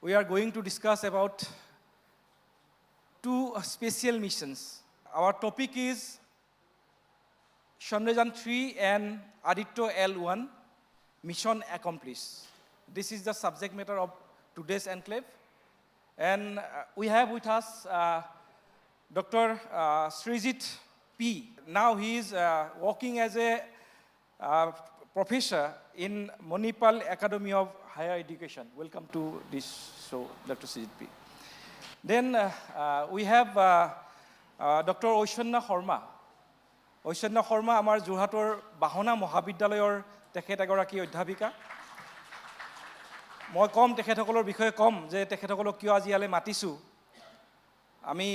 we are going to discuss about two special missions. Our topic is Chandrayaan-3 and Aditya L-1 mission accomplished. This is the subject matter of today's enclave. And we have with us Dr. Sreejith P. Now he is working as a professor in Manipal Academy of Higher Education. Welcome to this show, Dr. Sreejith P. Then we have Dr. Aishawnnya Sharma. Aishawnnya Sharma আমাৰ যোৰহাটৰ বাহনা মহাবিদ্যালয়ৰ তেখেত এগৰাকী অধ্যাপিকা। মই কম তেখেতসকলৰ বিষয়ে কম যে তেখেতসকলক কিয় আজি ইয়ালৈ মাতিছোঁ আমি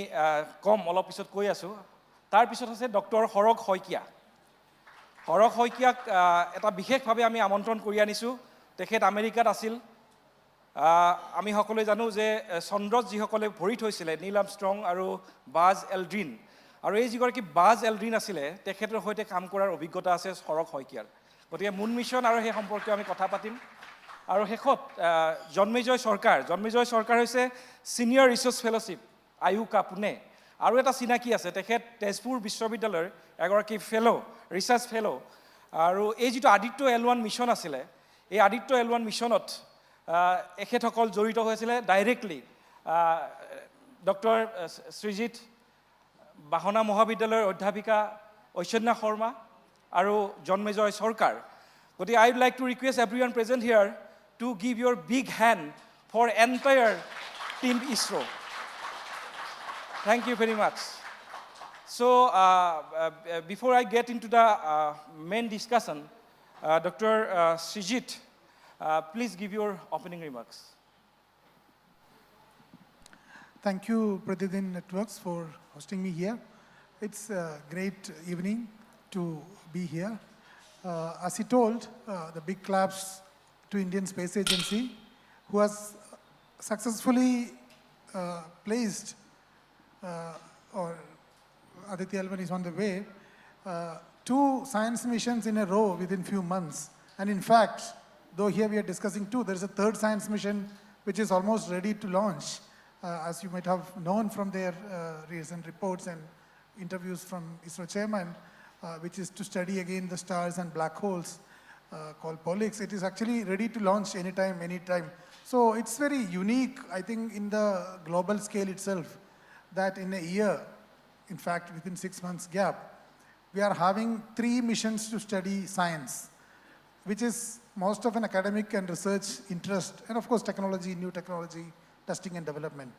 কম অলপ পিছত কৈ আছোঁ। তাৰ পিছত আছে ডক্টৰ সৰগ শইকীয়া। সৰগ শইকীয়াক এটা বিশেষভাৱে আমি আমন্ত্ৰণ কৰি আনিছোঁ। তেখেত আমেৰিকাত আছিল। আমি সকলোৱে জানো যে চন্দ্ৰত যিসকলে ভৰি থৈছিলে নীল আৰ্মষ্ট্ৰং আৰু বাজ এলড্ৰিন, আৰু এই যিগৰাকী বাজ এলড্ৰিন আছিলে তেখেতৰ সৈতে কাম কৰাৰ অভিজ্ঞতা আছে সৰগ শইকীয়াৰ। গতিকে মুন মিছন আৰু সেই সম্পৰ্কে আমি কথা পাতিম। আৰু শেষত জন্মেজয় চৰকাৰ। জন্মেজয় চৰকাৰ হৈছে senior research fellowship IUCAA Pune. আৰু এটা চিনাকি আছে, তেখেত তেজপুৰ বিশ্ববিদ্যালয়ৰ এগৰাকী ফেল' ৰিচাৰ্চ ফেল'। আৰু এই যিটো আদিত্য L-1 মিছন আছিলে, এই আদিত্য L-1 মিছনত এখেতসকল জড়িত হৈছিলে ডাইৰেক্টলি। ডক্টৰ সৃজিত, বাহনা মহাবিদ্যালয়ৰ অধ্যাপিকা ঐশ্বন্যা শৰ্মা আৰু জন্মেজয় চৰকাৰ। গতিকে I would like to request everyone present here to give your big hand for entire team ISRO. Thank you very much. So before I get into the main discussion, Dr. Sreejith, please give your opening remarks. Thank you, Pradidin Networks, for hosting me here. It's a great evening to be here. As he told, the big claps to Indian Space Agency, who has successfully placed, or Aditya L-1 is on the way, 2 science missions in a row within few months. And in fact, though here we are discussing 2, there is a 3rd science mission which is almost ready to launch, as you might have known from their recent reports and interviews from ISRO chairman, which is to study again the stars and black holes called Pollux. It is actually ready to launch anytime. So it's very unique, I think, in the global scale itself, that in a year, in fact, within 6 months gap, we are having 3 missions to study science, which is most of an academic and research interest, and of course technology, new technology, testing and development.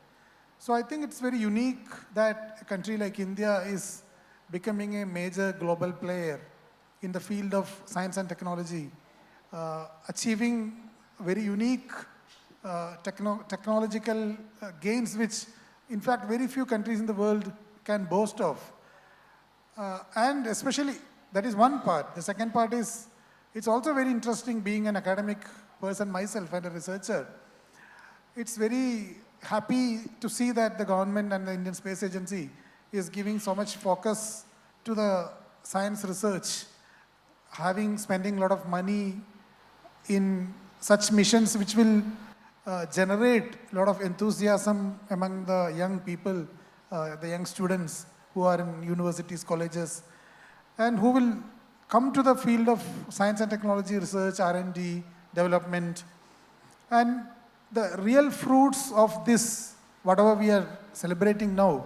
So I think it's very unique that a country like India is becoming a major global player in the field of science and technology, achieving very unique technological gains, which in fact very few countries in the world can boast of. And especially, that is one part. The second part is, it's also very interesting being an academic person myself and a researcher. It's very happy to see that the government and the Indian Space Agency is giving so much focus to the science research, spending a lot of money in such missions which will generate a lot of enthusiasm among the young people, the young students who are in universities, colleges, and who will come to the field of science and technology research, R&D, development. And the real fruits of this, whatever we are celebrating now,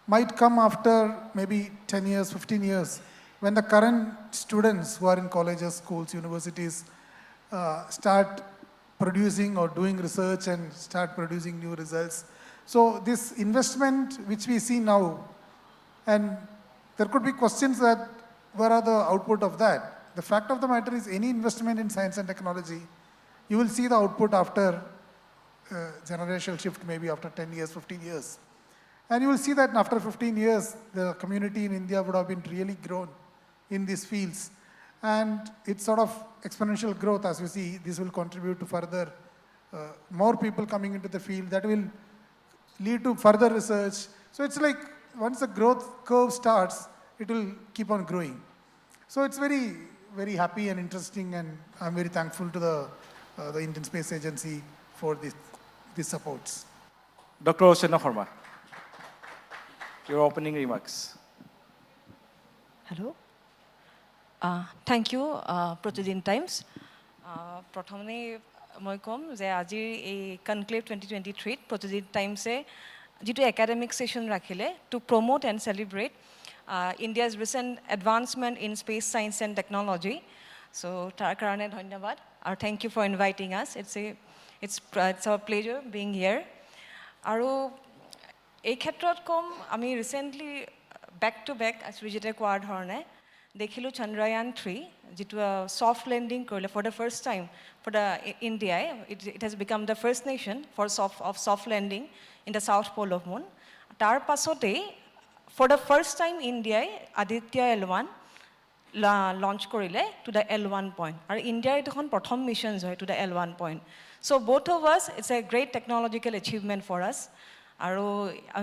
might come after maybe 10 years, 15 years, when the current students who are in colleges, schools, universities start producing or doing research and start producing new results. So this investment which we see now, and there could be questions that where are the output of that? The fact of the matter is, any investment in science and technology, you will see the output after generational shift, maybe after 10 years, 15 years. And you will see that after 15 years, the community in India would have been really grown in these fields. And it's sort of exponential growth, as you see. This will contribute to further more people coming into the field. That will lead to further research. So it's like, once the growth curve starts, it will keep on growing. So it's very, very happy and interesting, and I'm very thankful to the Indian Space Agency for this this supports. Dr. Aishawnnya Sharma, your opening remarks. Hello. Thank you, Protein Times. প্ৰথমে মই ক'ম যে আজিৰ এই conclave 2023 Protein Times যিটো academic session ৰাখিলে to promote and celebrate India's recent advancement in space science and technology. So তাৰ কাৰণে ধন্যবাদ আৰু thank you for inviting us. It's our pleasure being here. আৰু এই ক্ষেত্ৰত ক'ম আমি recently back to back Sreejithe কোৱাৰ ধৰণে দেখিলোঁ Chandrayaan-3 যিটো soft landing কৰিলে for the first time for the India. It has become the first nation for soft landing in the south pole of moon. তাৰ পাছতেই for the first time India Aditya L-1 launch কৰিলে to the L-1 point. আৰু India এইখন প্ৰথম missions হয় to the L-1 point. So both of us, it's a great technological achievement for us. আৰু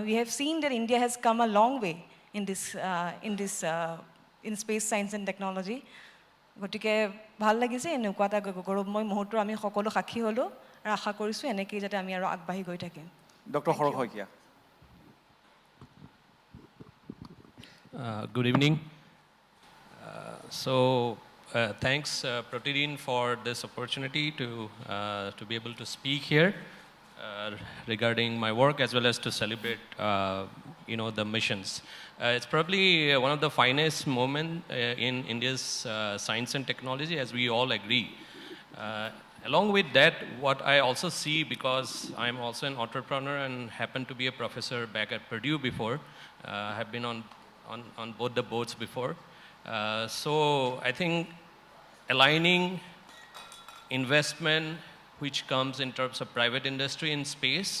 we have seen that India has come a long way in space science and technology. গতিকে ভাল লাগিছে এনেকুৱা এটা গৌৰৱময় মুহূৰ্ত আমি সকলো সাক্ষী হ'লোঁ আৰু আশা কৰিছোঁ এনেকেই যাতে আমি আৰু আগবাঢ়ি গৈ থাকিম। Dr. Saikia. Good evening. Thanks, Protein, for this opportunity to be able to speak here regarding my work as well as to celebrate, the missions. It's probably one of the finest moments in India's science and technology, as we all agree. Along with that, what I also see, because I'm also an entrepreneur and happen to be a professor back at Purdue before, I have been on both the boards before. So I think aligning investment which comes in terms of private industry in space,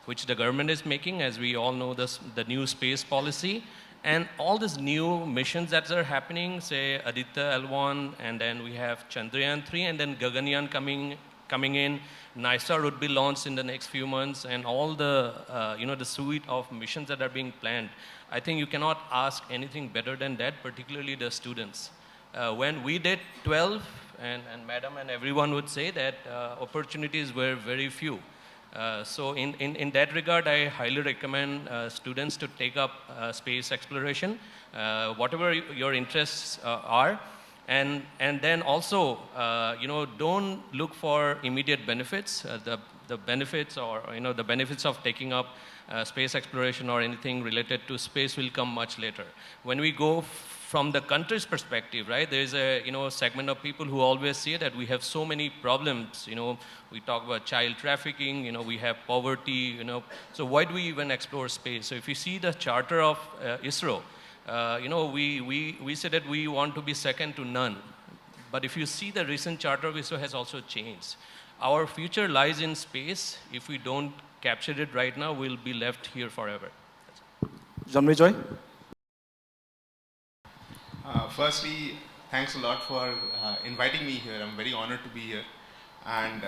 which the government is making, as we all know the new space policy, and all these new missions that are happening, say Aditya L-1, and then we have Chandrayaan-3, and then Gaganyaan coming in. ISROR would be launched in the next few months, and all the the suite of missions that are being planned. I think you cannot ask anything better than that, particularly the students. When we did 12, and madam and everyone would say that opportunities were very few. So in that regard, I highly recommend students to take up space exploration, whatever your interests are. And then also, don't look for immediate benefits. The benefits or, the benefits of taking up space exploration or anything related to space will come much later. When we go from the country's perspective, right, there is a, segment of people who always say that we have so many problems, we talk about child trafficking, we have poverty, so why do we even explore space? So if you see the charter of ISRO, we say that we want to be second to none. But if you see the recent charter of ISRO has also changed. Our future lies in space. If we don't capture it right now, we'll be left here forever. Janmejoy. Firstly, thanks a lot for inviting me here. I'm very honored to be here. And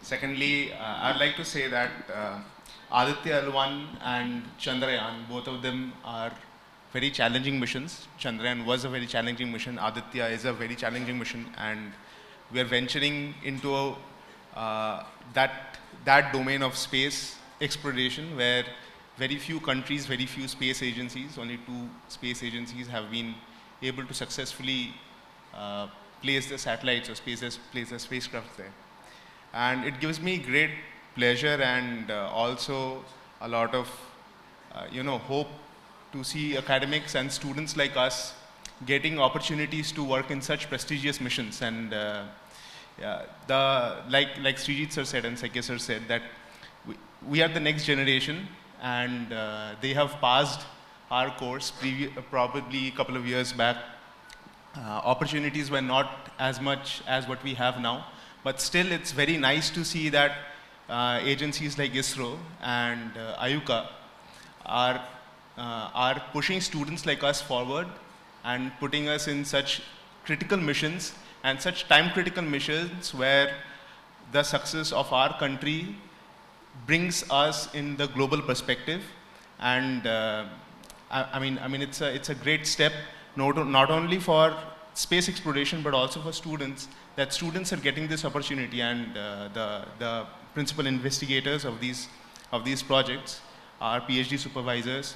secondly, I'd like to say that Aditya L-1 and Chandrayaan, both of them are very challenging missions. Chandrayaan was a very challenging mission. Aditya is a very challenging mission. And we are venturing into that domain of space exploration where very few countries, very few space agencies, only 2 space agencies have been able to successfully place the satellites or place the spacecraft there. And it gives me great pleasure and also a lot of, hope to see academics and students like us getting opportunities to work in such prestigious missions. And like Sreejith sir said and Saikia sir said that we are the next generation, and they have passed our course probably a couple of years back. Opportunities were not as much as what we have now, but still it's very nice to see that agencies like ISRO and IUCAA are pushing students like us forward and putting us in such critical missions and such time critical missions where the success of our country brings us in the global perspective. And it's a great step, not only for space exploration but also for students, that students are getting this opportunity. And the principal investigators of these projects are PhD supervisors,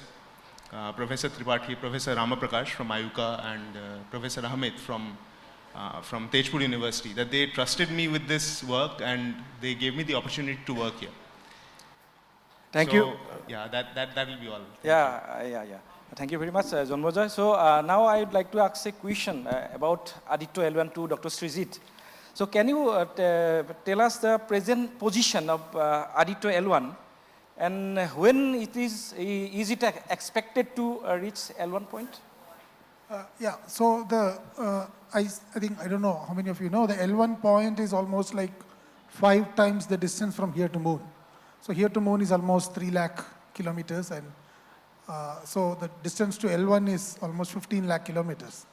Professor Tripathi, Professor Ramaprakash from IUCAA, and Professor Ahmed from Tejpur University, that they trusted me with this work and they gave me the opportunity to work here. Thank you. Yeah, that will be all. Yeah. Thank you very much, Janmejoy. So now I would like to ask a question about Aditya L-1 to Dr. Sreejith. So can you tell us the present position of Aditya L-1 and when is it expected to reach L1 point? Yeah, so I think, I don't know how many of you know, the L1 point is almost like 5 times the distance from here to moon. So here to moon is almost 3 lakh kilometers, and so the distance to L1 is almost 15 lakh kilometers.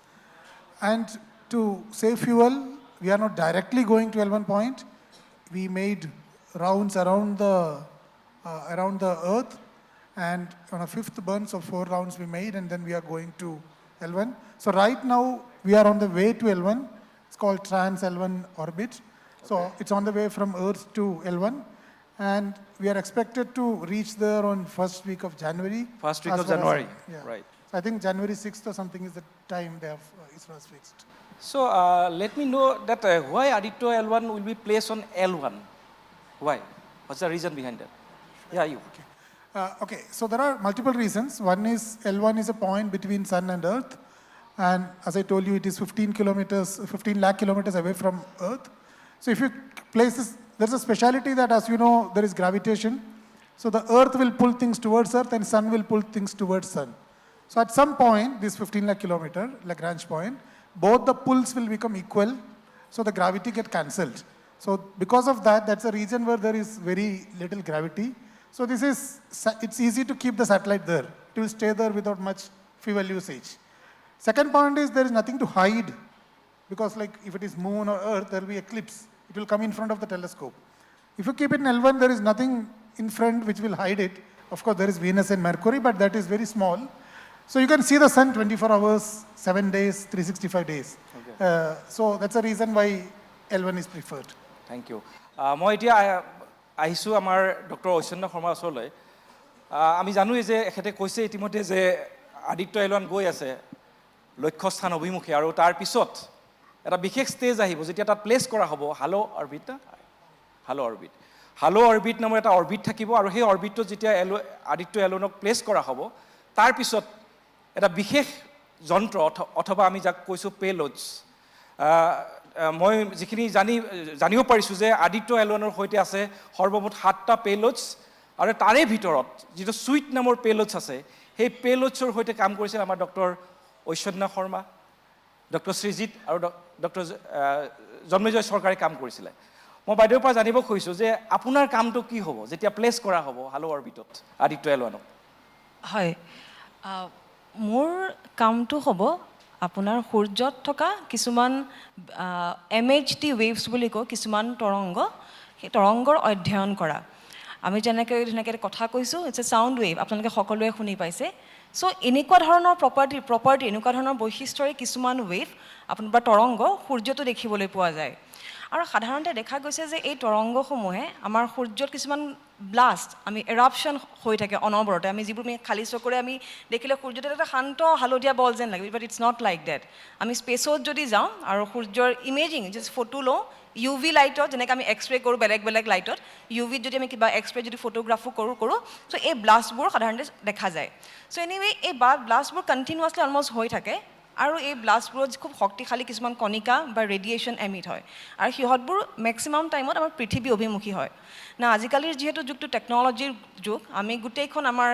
And to save fuel, we are not directly going to L1 point. We made rounds around the Earth, and on a 5th burn, so 4 rounds we made, and then we are going to L1. So right now, we are on the way to L1. It's called Trans L1 orbit. So it's on the way from Earth to L1. And we are expected to reach there on first week of January. First week of January, yeah. right. So I think January 6th or something is the time they have ISRO fixed. So let me know that why Aditya L-1 will be placed on L1? Why? What's the reason behind that? Yeah, you. Okay, so there are multiple reasons. One is L1 is a point between Sun and Earth. And as I told you, it is 15 lakh kilometers away from Earth. So if you place this, there's a speciality that, as you know, there is gravitation. So the Earth will pull things towards Earth and Sun will pull things towards Sun. So at some point, this 15 lakh kilometer, Lagrange point, both the pulls will become equal. So the gravity gets cancelled. So because of that, that's a region where there is very little gravity. So it's easy to keep the satellite there. It will stay there without much fuel usage. Second point is there is nothing to hide, because like if it is moon or Earth, there will be eclipse. It will come in front of the telescope. If you keep it in L1, there is nothing in front which will hide it. Of course, there is Venus and Mercury, but that is very small. So you can see the sun 24 hours, 7 days, 365 days. Okay. So that's a reason why L1 is preferred. Thank you. মই এতিয়া আহিছোঁ আমাৰ doctor ঐশ্বন্য শৰ্মাৰ ওচৰলৈ। আমি জানোৱেই যে এখেতে কৈছে ইতিমধ্যে যে আদিত্য L-1 গৈ আছে লক্ষ্যস্থান অভিমুখে, আৰু তাৰ পিছত এটা বিশেষ ষ্টেজ আহিব যেতিয়া তাত প্লেচ কৰা হ'ব হালো অৰবিট নামৰ এটা অৰবিট থাকিব, আৰু সেই অৰবিটটো যেতিয়া আদিত্য L-1ক প্লেচ কৰা হ'ব, তাৰ পিছত এটা বিশেষ যন্ত্ৰ অথবা আমি যাক কৈছোঁ পেলোডছ, মই যিখিনি জানিব পাৰিছোঁ যে আদিত্য L-1ৰ সৈতে আছে সৰ্বমুঠ 7টা পেলোডছ, আৰু তাৰে ভিতৰত যিটো চুইট নামৰ পেলোডছ আছে, সেই পেলোডছৰ সৈতে কাম কৰিছিল আমাৰ ডক্টৰ ঐশ্বন্য শৰ্মা, ডক্টৰ শ্ৰীজিত আৰু ডক্টৰ জন্মেজয় চৰকাৰে কাম কৰিছিলে। মই বাইদেউৰ পৰা জানিব খুজিছোঁ যে আপোনাৰ কামটো কি হ'ব যেতিয়া প্লেচ কৰা হ'ব হালো অৰবিটত আদিত্য L-1ক? হয়, মোৰ কামটো হ'ব আপোনাৰ সূৰ্যত থকা কিছুমান MHD ৱেভছ বুলি কওঁ, কিছুমান তৰংগ, সেই তৰংগৰ অধ্যয়ন কৰা। আমি যেনেকৈ কথা কৈছোঁ, ইটছ এ চাউণ্ড ৱেভ, আপোনালোকে সকলোৱে শুনি পাইছে। চ' এনেকুৱা ধৰণৰ প্ৰপাৰ্টি এনেকুৱা ধৰণৰ বৈশিষ্ট্যৰে কিছুমান ৱেভ আপোনাৰ বা তৰংগ সূৰ্যটো দেখিবলৈ পোৱা যায়। আৰু সাধাৰণতে দেখা গৈছে যে এই তৰংগসমূহে আমাৰ সূৰ্যত কিছুমান ব্লাষ্ট, আমি এৰাপশ্যন হৈ থাকে অনবৰতে, আমি যিবোৰ খালী চকুৰে আমি দেখিলে সূৰ্যত এটা শান্ত হালধীয়া বল যেন লাগে, but it's not like that. আমি স্পেচত যদি যাওঁ আৰু সূৰ্যৰ ইমেজিং জাষ্ট ফটো লওঁ, UV লাইটত, যেনেকৈ আমি এক্সৰে কৰোঁ বেলেগ লাইটত, UVত যদি আমি কিবা এক্সৰে যদি ফটোগ্ৰাফো কৰোঁ, চ' এই ব্লাষ্টবোৰ সাধাৰণতে দেখা যায়। চ' এনিৱে এই ব্লাষ্টবোৰ কণ্টিনিউৱাছলি অলমষ্ট হৈ থাকে, আৰু এই ব্লাষ্টবোৰত খুব শক্তিশালী কিছুমান কণিকা বা ৰেডিয়েশ্যন এমিট হয়, আৰু সিহঁতবোৰ মেক্সিমাম টাইমত আমাৰ পৃথিৱী অভিমুখী হয় না। আজিকালিৰ যিহেতু যুগটো টেকন'লজিৰ যুগ, আমি গোটেইখন আমাৰ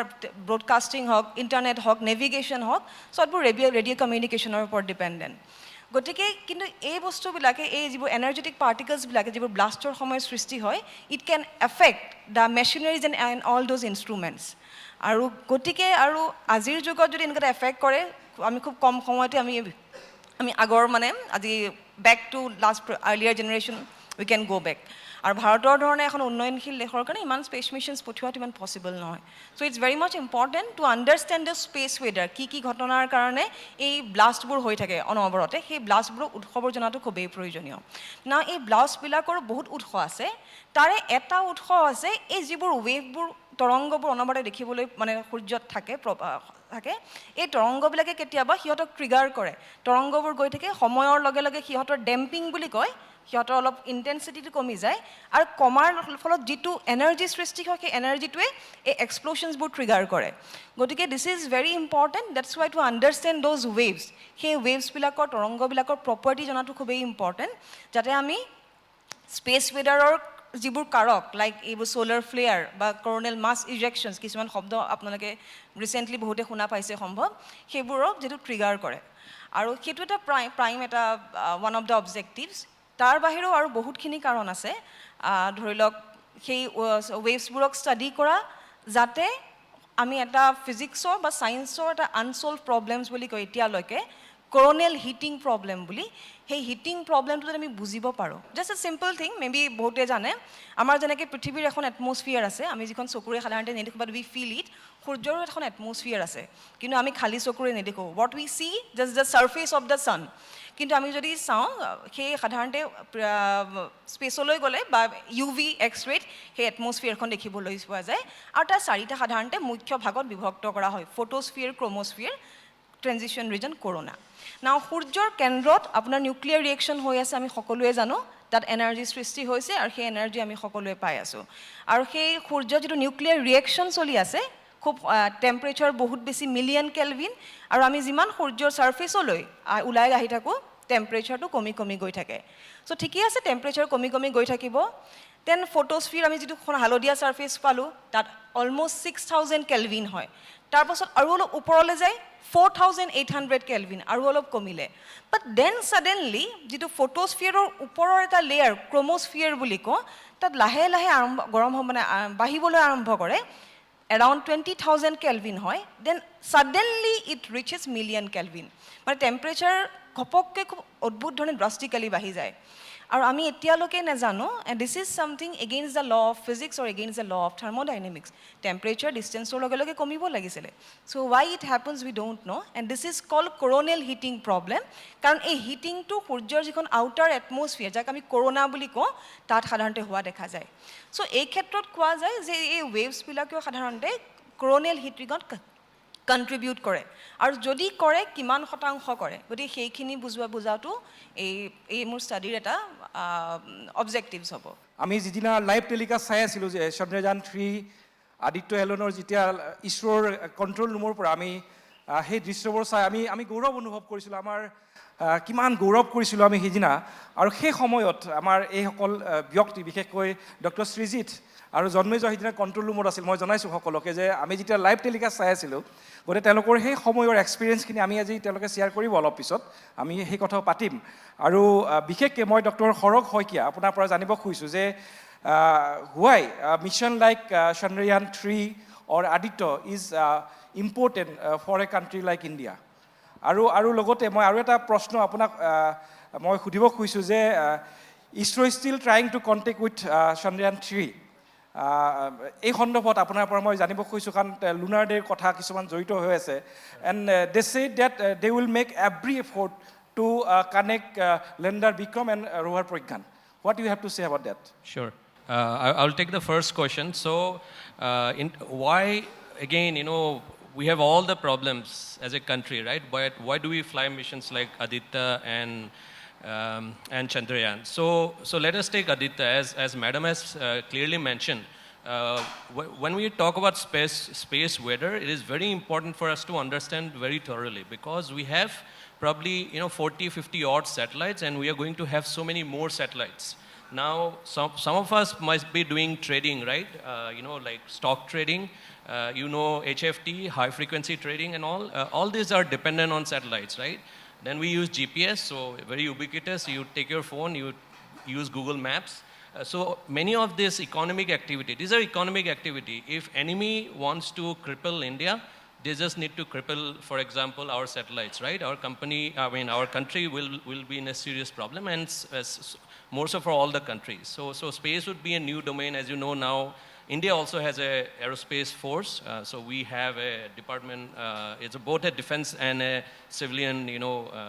ব্ৰডকাষ্টিং হওক, ইণ্টাৰনেট হওক, নেভিগেশ্যন হওক, চববোৰ ৰেডিঅ' কমিউনিকেশ্যনৰ ওপৰত ডিপেণ্ডেণ্ট। গতিকে কিন্তু এই বস্তুবিলাকে, এই যিবোৰ এনাৰ্জেটিক পাৰ্টিকলছবিলাকে যিবোৰ ব্লাষ্টৰ সময়ত সৃষ্টি হয়, it can affect the machineries and all those instruments. আৰু গতিকে আৰু আজিৰ যুগত যদি এনেকুৱা এফেক্ট কৰে, আমি খুব কম সময়তে আমি আগৰ আজি back to last earlier generation we can go back. আৰু ভাৰতৰ ধৰণে এখন উন্নয়নশীল দেশৰ কাৰণে ইমান স্পেচ মিছনছ পঠিওৱাটো ইমান পচিবল নহয় so' it's very much important to understand the space weather কি ঘটনাৰ কাৰণে এই ব্লাষ্টবোৰ হৈ থাকে অনবৰতে সেই ব্লাষ্টবোৰক উৎসবোৰ জনাটো খুবেই প্ৰয়োজনীয় না এই ব্লাষ্টবিলাকৰ বহুত উৎস আছে তাৰে এটা উৎস আছে এই যিবোৰ ৱেভবোৰ তৰংগবোৰ অনবৰতে দেখিবলৈ মানে সূৰ্যত থাকে এই তৰংগবিলাকে কেতিয়াবা সিহঁতক ট্ৰিগাৰ কৰে তৰংগবোৰ গৈ থাকে সময়ৰ লগে লগে সিহঁতৰ ডেম্পিং বুলি কয় সিহঁতৰ অলপ ইণ্টেনচিটিটো কমি যায় আৰু কমাৰ ফলত যিটো এনাৰ্জি সৃষ্টি হয় সেই এনাৰ্জিটোৱে এই এক্সপ্ল'শ্যনছবোৰ ট্ৰিগাৰ কৰে গতিকে this is very important that's Y to understand those waves সেই ৱেভছবিলাকৰ তৰংগবিলাকৰ প্ৰপাৰ্টি জনাটো খুবেই ইম্পৰ্টেণ্ট যাতে আমি স্পেচ ৱেডাৰৰ যিবোৰ কাৰক লাইক এইবোৰ ছ'লাৰ ফ্লেয়াৰ বা কৰণেল মাছ ইজেকশ্যনছ কিছুমান শব্দ আপোনালোকে ৰিচেণ্টলি বহুতে শুনা পাইছে সম্ভৱ সেইবোৰক যিটো ট্ৰিগাৰ কৰে আৰু সেইটো এটা প্ৰাইম এটা ওৱান অফ দ্য অবজেক্টিভছ তাৰ বাহিৰেও আৰু বহুতখিনি কাৰণ আছে ধৰি লওক সেই ৱেভছবোৰক ষ্টাডি কৰা যাতে আমি এটা ফিজিক্সৰ বা ছায়েন্সৰ এটা আনচল্ভ প্ৰব্লেমছ বুলি কয় এতিয়ালৈকে কৰণেল হিটিং প্ৰব্লেম বুলি সেই হিটিং প্ৰব্লেমটো যদি আমি বুজিব পাৰোঁ জাষ্ট এ চিম্পল থিং মেবি বহুতে জানে আমাৰ যেনেকৈ পৃথিৱীৰ এখন এটমছফিয়াৰ আছে আমি যিখন চকুৰে সাধাৰণতে নেদেখোঁ বাট উই ফিল ইট সূৰ্যৰো এখন এটমছফিয়াৰ আছে কিন্তু আমি খালী চকুৰে নেদেখোঁ what we C just the surface of the sun কিন্তু আমি যদি চাওঁ সেই সাধাৰণতে স্পেচলৈ গ'লে বা UV এক্স-ৰে'ত সেই এটমছফিয়াৰখন দেখিবলৈ পোৱা যায় আৰু তাৰ চাৰিটা সাধাৰণতে মুখ্য ভাগত বিভক্ত কৰা হয় ফটোস্ফিয়াৰ ক্ৰমস্ফিয়াৰ ট্ৰেনজিশ্যন ৰিজন কৰোণা নাও সূৰ্যৰ কেন্দ্ৰত আপোনাৰ নিউক্লিয়াৰ ৰিয়েকশ্যন হৈ আছে আমি সকলোৱে জানো তাত এনাৰ্জি সৃষ্টি হৈছে আৰু সেই এনাৰ্জি আমি সকলোৱে পাই আছোঁ আৰু সেই সূৰ্যৰ যিটো নিউক্লিয়াৰ ৰিয়েকশ্যন চলি আছে খুব টেম্পাৰেচাৰ বহুত বেছি মিলিয়ন কেলভিন আৰু আমি যিমান সূৰ্যৰ ছাৰ্ফেচলৈ ওলাই আহি থাকোঁ টেম্পাৰেচাৰটো কমি গৈ থাকে চ' ঠিকেই আছে টেম্পাৰেচাৰ কমি গৈ থাকিব দেন ফটোস্ফিয়াৰ আমি যিটো হালধীয়া ছাৰ্ফেচ পালোঁ তাত অলমষ্ট 6000 কেলভিন হয় তাৰপাছত আৰু অলপ ওপৰলৈ যায় 4800 কেলভিন আৰু অলপ কমিলে বাট দেন ছাডেনলি যিটো ফটোস্ফিয়াৰৰ ওপৰৰ এটা লেয়াৰ ক্ৰমস্ফিয়াৰ বুলি কওঁ তাত লাহে লাহে গৰম মানে বাঢ়িবলৈ আৰম্ভ কৰে around 20,000 Kelvin হয় then suddenly it reaches million Kelvin মানে টেম্পাৰেচাৰ ঘপককে খুব অদ্ভুত ধৰণে ড্ৰাষ্টিক্যালি বাঢ়ি যায় আৰু আমি এতিয়ালৈকে নাজানো and this is something against the law of physics or against the law of thermodynamics temperature ডিষ্টেন্সৰ লগে লগে কমিব লাগিছিলে so why it happens we don't know and this is called coronal heating problem কাৰণ এই হিটিংটো সূৰ্যৰ যিখন আউটাৰ এটমছফিয়াৰ যাক আমি কৰোণা বুলি কওঁ তাত সাধাৰণতে হোৱা দেখা যায় so এই ক্ষেত্ৰত কোৱা যায় যে এই ৱেভছবিলাকেও সাধাৰণতে coronal heatingত কন্ট্ৰিবিউট কৰে আৰু যদি কৰে কিমান শতাংশ কৰে গতিকে সেইখিনি বুজাটো এই মোৰ ষ্টাডিৰ এটা অবজেক্টিভছ হ'ব আমি যিদিনা লাইভ টেলিকাষ্ট চাই আছিলোঁ যে Chandrayaan-3 Aditya L-1ৰ যেতিয়া ইছৰোৰ কণ্ট্ৰল ৰুমৰ পৰা আমি সেই দৃশ্যবোৰ চাই আমি গৌৰৱ অনুভৱ কৰিছিলোঁ আমাৰ কিমান গৌৰৱ কৰিছিলোঁ আমি সেইদিনা আৰু সেই সময়ত আমাৰ এইসকল ব্যক্তি বিশেষকৈ ডক্টৰ শ্ৰীজিত আৰু জন্মেজয় সেইদিনা কণ্ট্ৰল ৰুমত আছিল মই জনাইছোঁ সকলোকে যে আমি যেতিয়া লাইভ টেলিকাষ্ট চাই আছিলোঁ গতিকে তেওঁলোকৰ সেই সময়ৰ এক্সপিৰিয়েঞ্চখিনি আমি আজি তেওঁলোকে শ্বেয়াৰ কৰিব অলপ পিছত আমি সেই কথাও পাতিম আৰু বিশেষকৈ মই ডক্টৰ সৰগ শইকীয়া আপোনাৰ পৰা জানিব খুজিছোঁ যে why a mission like Chandrayaan-3 or Aditya is important for a country like India আৰু লগতে মই আৰু এটা প্ৰশ্ন আপোনাক মই সুধিব খুজিছোঁ যে ISRO is still trying to contact with Chandrayaan-3 এই সন্দৰ্ভত আপোনাৰ পৰা মই জানিব খুজিছোঁ কাৰণ লুনাৰ ডেৰ কথা কিছুমান জড়িত হৈ আছে and they say that they will make every effort to connect lander Vikram and rover Pragyan what you have to say about that Sure. I'll take the first question. So, why, again, we have all the problems as a country, right? But why do we fly missions like Aditya and Chandrayaan? So let us take Aditya, as Madam has clearly mentioned. When we talk about space weather, it is very important for us to understand very thoroughly because we have probably 40-50 odd satellites, and we are going to have so many more satellites. Now, some of us must be doing trading, right? Like stock trading, HFT, high frequency trading and all. All these are dependent on satellites, right? Then we use GPS, so very ubiquitous. You take your phone, you use Google Maps. So many of this economic activity, these are economic activity. If enemy wants to cripple India, They just need to cripple, for example, our satellites, right? Our country will be in a serious problem, and more so for all the countries. So space would be a new domain. As you know now, India also has a aerospace force. So we have a department, it's both a defense and a civilian,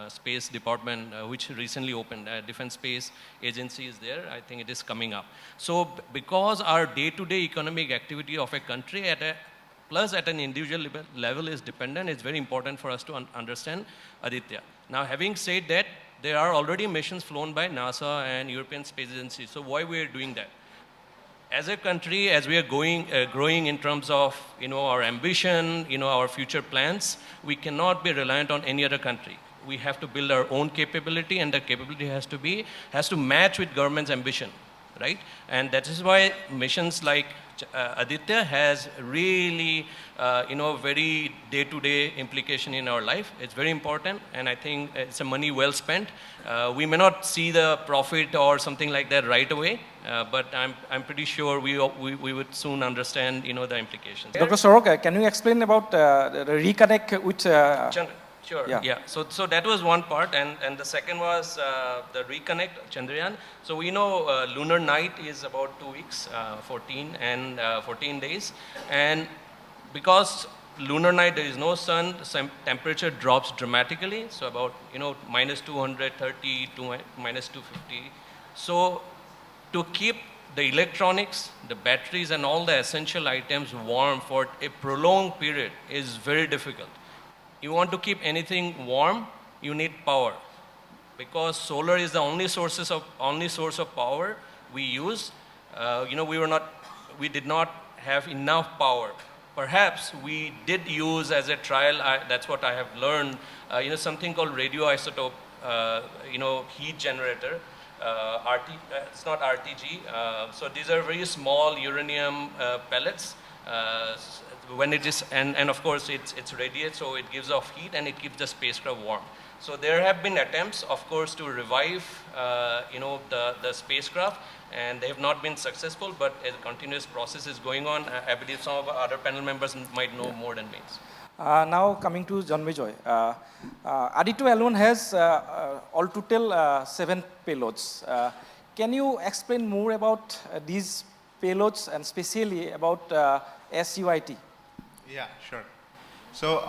space department, which recently opened. Defense Space Agency is there. I think it is coming up. So because our day-to-day economic activity of a country at an individual level is dependent, it's very important for us to understand Aditya. Now, having said that, there are already missions flown by NASA and European Space Agency. So why we are doing that? As a country, as we are growing in terms of our ambition, our future plans, we cannot be reliant on any other country. We have to build our own capability, and the capability has to match with government's ambition, right? And that is why missions like Aditya has really, very day-to-day implication in our life. It's very important, and I think it's a money well spent. We may not see the profit or something like that right away, but I'm pretty sure we would soon understand, the implications. Dr. Sarag, can you explain about the reconnect with... Sure. Yeah. Yeah. So that was one part, and the second was the reconnect Chandrayaan. So we know lunar night is about 2 weeks, 14 days, and because lunar night there is no sun, the temperature drops dramatically. So about minus 230 to minus 250. So to keep the electronics, the batteries, and all the essential items warm for a prolonged period is very difficult. You want to keep anything warm, you need power. Because solar is the only source of power we use. We did not have enough power. Perhaps we did use as a trial, that's what I have learned, something called radioisotope, heat generator. It's not RTG. So these are very small uranium pellets. When it is, and of course it's radiates, so it gives off heat and it keeps the spacecraft warm. So there have been attempts, of course, to revive, the spacecraft, and they have not been successful, but a continuous process is going on. I believe some of our other panel members might know more than me. Now coming to Janmejoy. Aditya L-1 has all total 7 payloads. Can you explain more about these payloads and specially about SUIT? Yeah, sure. So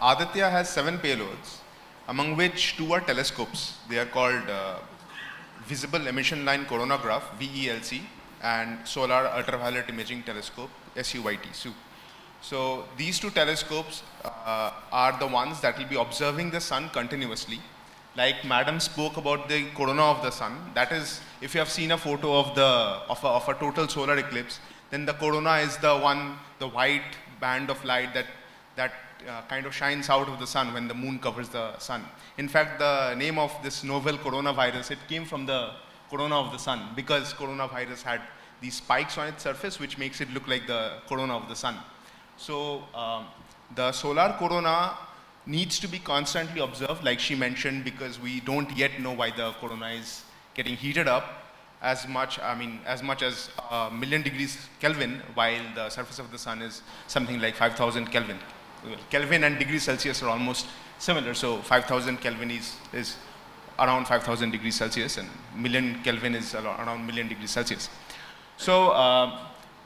Aditya has 7 payloads, among which 2 are telescopes. They are called Visible Emission Line Coronagraph, VELC, and Solar Ultraviolet Imaging Telescope, SUIT. So these 2 telescopes are the ones that will be observing the sun continuously. Like Madam spoke about the corona of the sun. That is, if you have seen a photo of a total solar eclipse, then the corona is the white band of light that kind of shines out of the sun when the moon covers the sun. In fact, the name of this novel coronavirus, it came from the corona of the sun, because coronavirus had these spikes on its surface, which makes it look like the corona of the sun. So the solar corona needs to be constantly observed, like she mentioned, because we don't yet know why the corona is getting heated up as much as a million degrees Kelvin, while the surface of the sun is something like 5,000 Kelvin. Kelvin and degrees Celsius are almost similar, so 5,000 Kelvin is around 5,000 degrees Celsius, and million Kelvin is around million degrees Celsius. So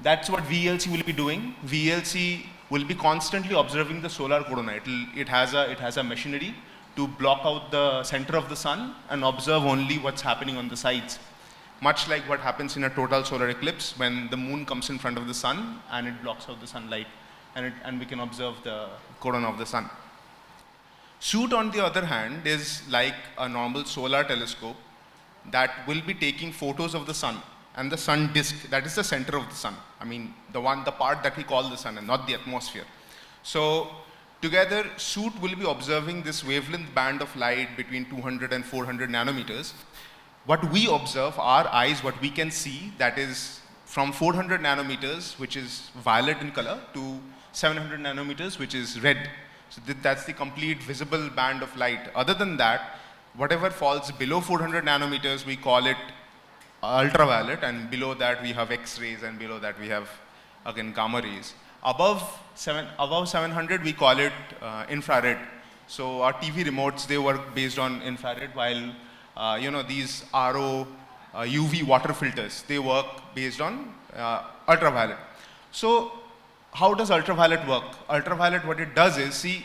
that's what VLC will be doing. VLC will be constantly observing the solar corona. It has a machinery to block out the center of the sun and observe only what's happening on the sides. Much like what happens in a total solar eclipse, when the moon comes in front of the sun and it blocks out the sunlight, and we can observe the corona of the sun. SUIT, on the other hand, is like a normal solar telescope that will be taking photos of the sun and the sun disk, that is the center of the sun. The part that we call the sun, and not the atmosphere. So together, SUIT will be observing this wavelength band of light between 200 and 400 nanometers. What we observe, our eyes, what we can see, that is from 400 nanometers, which is violet in color, to 700 nanometers, which is red. So that's the complete visible band of light. Other than that, whatever falls below 400 nanometers, we call it ultraviolet, and below that we have X-rays, and below that we have, again, gamma rays. Above 700, we call it infrared. So our TV remotes, they work based on infrared, while these RO UV water filters, they work based on ultraviolet. So how does ultraviolet work? Ultraviolet, what it does is, see,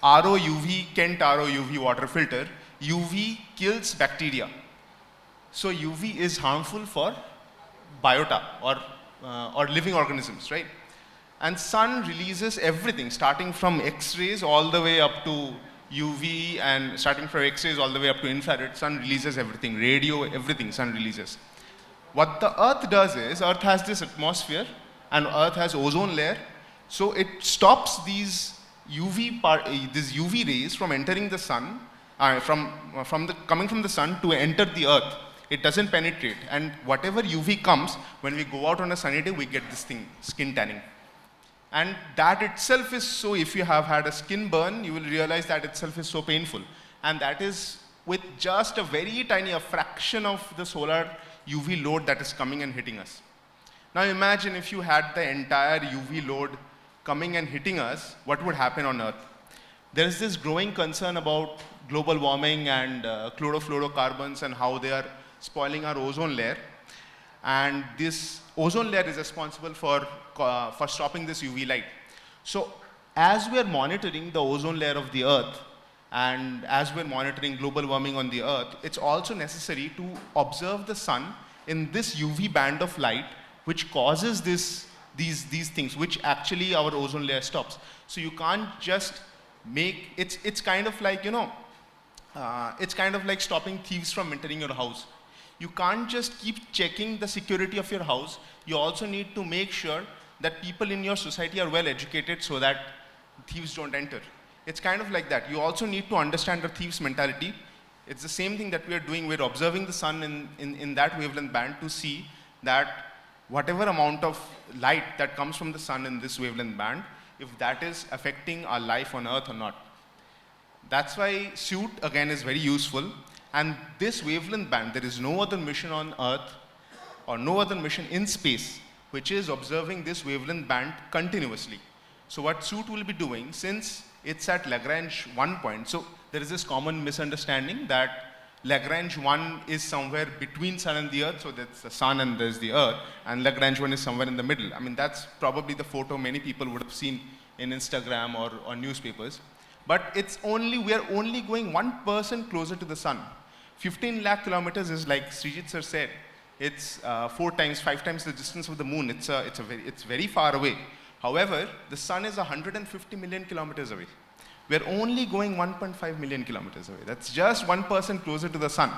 Kent RO UV water filter, UV kills bacteria. So UV is harmful for biota or living organisms, right? And sun releases everything, starting from X-rays all the way up to UV, and starting from X-rays all the way up to infrared. Sun releases everything, radio, everything sun releases. What the Earth does is, Earth has this atmosphere and Earth has ozone layer. So it stops these UV rays from entering the sun, coming from the sun to enter the Earth. It doesn't penetrate, and whatever UV comes, when we go out on a sunny day, we get this thing, skin tanning. And that itself is so, if you have had a skin burn, you will realize that itself is so painful. And that is with just a very tiny, a fraction of the solar UV load that is coming and hitting us. Now imagine if you had the entire UV load coming and hitting us, what would happen on Earth? There is this growing concern about global warming and chlorofluorocarbons and how they are spoiling our ozone layer. And this ozone layer is responsible for stopping this UV light. So as we are monitoring the ozone layer of the Earth, and as we're monitoring global warming on the Earth, it's also necessary to observe the sun in this UV band of light, which causes these things, which actually our ozone layer stops. So you can't just make, it's kind of like, it's kind of like stopping thieves from entering your house. You can't just keep checking the security of your house. You also need to make sure that people in your society are well educated so that thieves don't enter. It's kind of like that. You also need to understand the thief's mentality. It's the same thing that we are doing. We're observing the sun in that wavelength band to see that whatever amount of light that comes from the sun in this wavelength band, if that is affecting our life on Earth or not. That's why SUIT again is very useful. And this wavelength band, there is no other mission on Earth or no other mission in space which is observing this wavelength band continuously. So what SUIT will be doing, since it's at Lagrange 1 point, so there is this common misunderstanding that Lagrange 1 is somewhere between sun and the Earth, so that's the sun and there's the Earth, and Lagrange 1 is somewhere in the middle. I mean, that's probably the photo many people would have seen in Instagram or newspapers. But we are only going 1% closer to the sun. 15 lakh kilometers is, like Sreejith sir said, it's 5 times the distance of the moon. It's very far away. However, the sun is 150 million kilometers away. We're only going 1.5 million kilometers away. That's just 1% closer to the sun.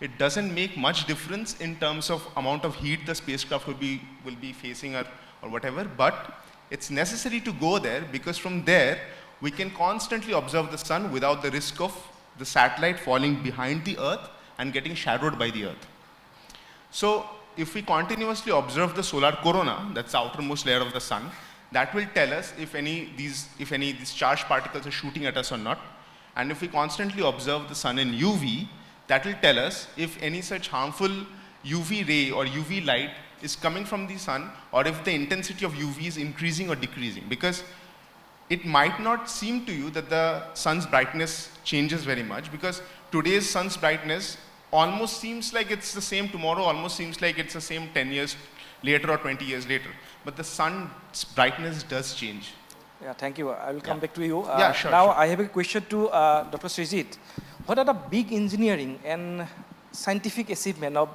It doesn't make much difference in terms of amount of heat the spacecraft will be facing or whatever, but it's necessary to go there because from there, we can constantly observe the sun without the risk of the satellite falling behind the Earth and getting shadowed by the Earth. So if we continuously observe the solar corona, that's the outermost layer of the sun, that will tell us if any these charged particles are shooting at us or not. And if we constantly observe the sun in UV, that will tell us if any such harmful UV ray or UV light is coming from the sun, or if the intensity of UV is increasing or decreasing. Because it might not seem to you that the sun's brightness changes very much, because today's sun's brightness almost seems like it's the same tomorrow, almost seems like it's the same 10 years later or 20 years later. But the sun's brightness does change. Yeah, thank you. I will come back to you. Yeah, sure. Now Sure. I have a question to Dr. Sreejith. What are the big engineering and scientific achievement of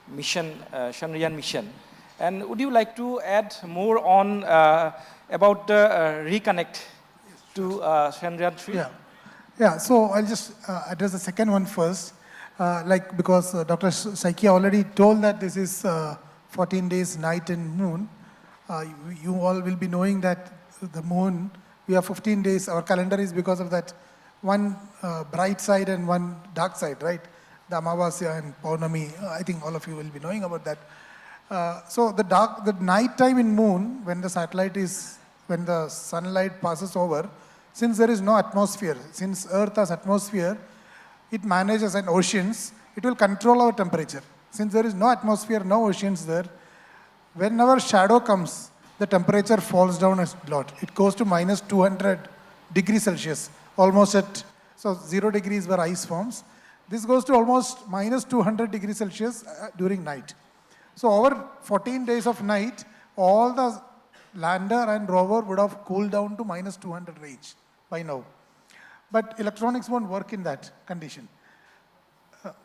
mission, Chandrayaan mission? And would you like to add more on about the reconnect to Chandrayaan-3? Yeah, so I'll just address the second one first. Because Dr. Saikia already told that this is 14 days night and moon. You all will be knowing that the moon, we have 15 days, our calendar is because of that one bright side and one dark side, right? The Amavasya and Paunami, I think all of you will be knowing about that. So the night time in moon, when the sunlight passes over, since there is no atmosphere, since Earth has atmosphere, it manages and oceans, it will control our temperature. Since there is no atmosphere, no oceans there, whenever shadow comes, the temperature falls down a lot. It goes to minus 200 degrees Celsius, almost at, so 0 degrees where ice forms. This goes to almost minus 200 degrees Celsius during night. So over 14 days of night, all the lander and rover would have cooled down to minus 200 range by now. But electronics won't work in that condition.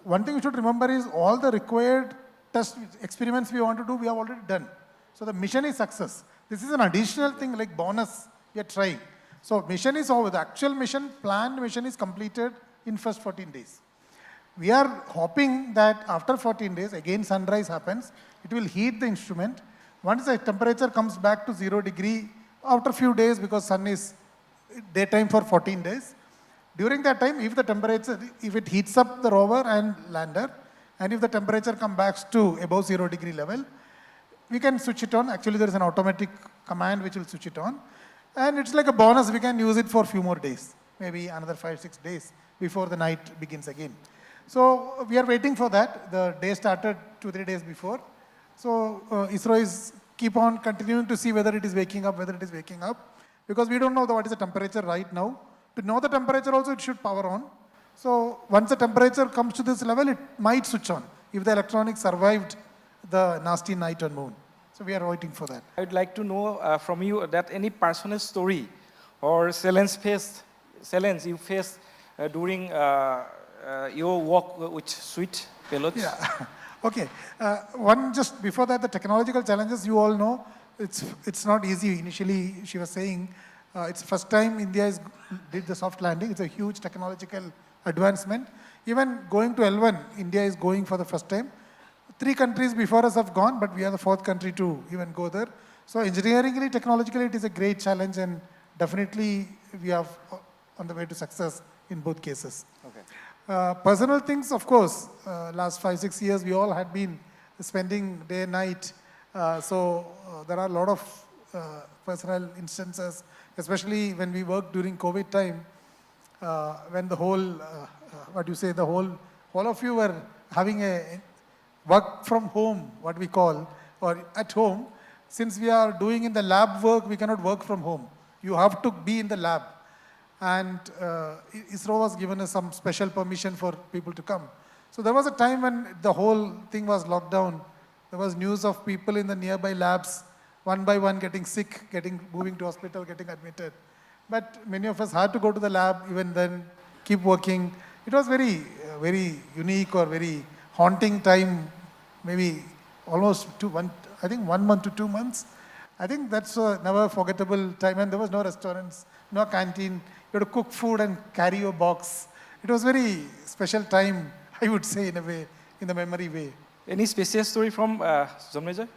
One thing you should remember is all the required test experiments we want to do, we have already done. So the mission is success. This is an additional thing like bonus we are trying. So mission is over. The actual mission, planned mission is completed in first 14 days. We are hoping that after 14 days, again sunrise happens, it will heat the instrument. Once the temperature comes back to 0 degree, after a few days, because sun is daytime for 14 days, during that time, if the temperature, if it heats up the rover and lander, and if the temperature comes back to above 0 degree level, we can switch it on. Actually, there is an automatic command which will switch it on. And it's like a bonus, we can use it for a few more days, maybe another 5-6 days before the night begins again. So we are waiting for that. The day started 2-3 days before. So ISRO is keep on continuing to see whether it is waking up, because we don't know what is the temperature right now. To know the temperature also, it should power on. So once the temperature comes to this level, it might switch on if the electronics survived the nasty night on moon. So we are waiting for that. I would like to know from you that any personal story or challenge you faced during your work with SUIT payloads? Yeah. Okay. One just before that, the technological challenges you all know, it's not easy. Initially, she was saying it's the first time India did the soft landing. It's a huge technological advancement. Even going to L1, India is going for the first time. 3 countries before us have gone, but we are the 4th country to even go there. So engineeringly, technologically, it is a great challenge, and definitely we are on the way to success in both cases. Okay. Personal things, of course, last 5-6 years, we all had been spending day and night. So there are a lot of personal instances, especially when we worked during COVID time, when the whole, all of you were having a work from home, what we call, or at home. Since we are doing in the lab work, we cannot work from home. You have to be in the lab. And ISRO was given us some special permission for people to come. So there was a time when the whole thing was locked down. There was news of people in the nearby labs, one by one getting sick, moving to hospital, getting admitted. But many of us had to go to the lab, even then, keep working. It was very, very unique or very haunting time, maybe almost 1 month to 2 months. I think that's a never forgettable time, and there was no restaurants, no canteen. You had to cook food and carry your box. It was very special time, I would say, in a way, in the memory way. Any special story from Janmejoy?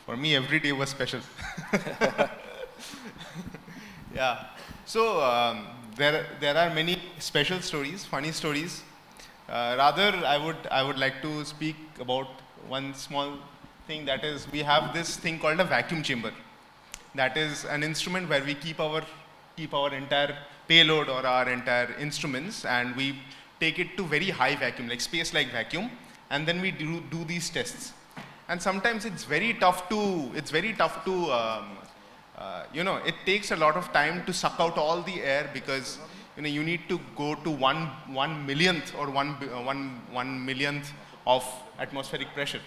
For me, every day was special. Yeah. So there are many special stories, funny stories. Rather, I would like to speak about one small thing, that is, we have this thing called a vacuum chamber. That is an instrument where we keep our entire payload or our entire instruments, and we take it to very high vacuum, like space-like vacuum, and then we do these tests. And sometimes it's very tough to it takes a lot of time to suck out all the air, because you need to go to one millionth or one millionth of atmospheric pressure.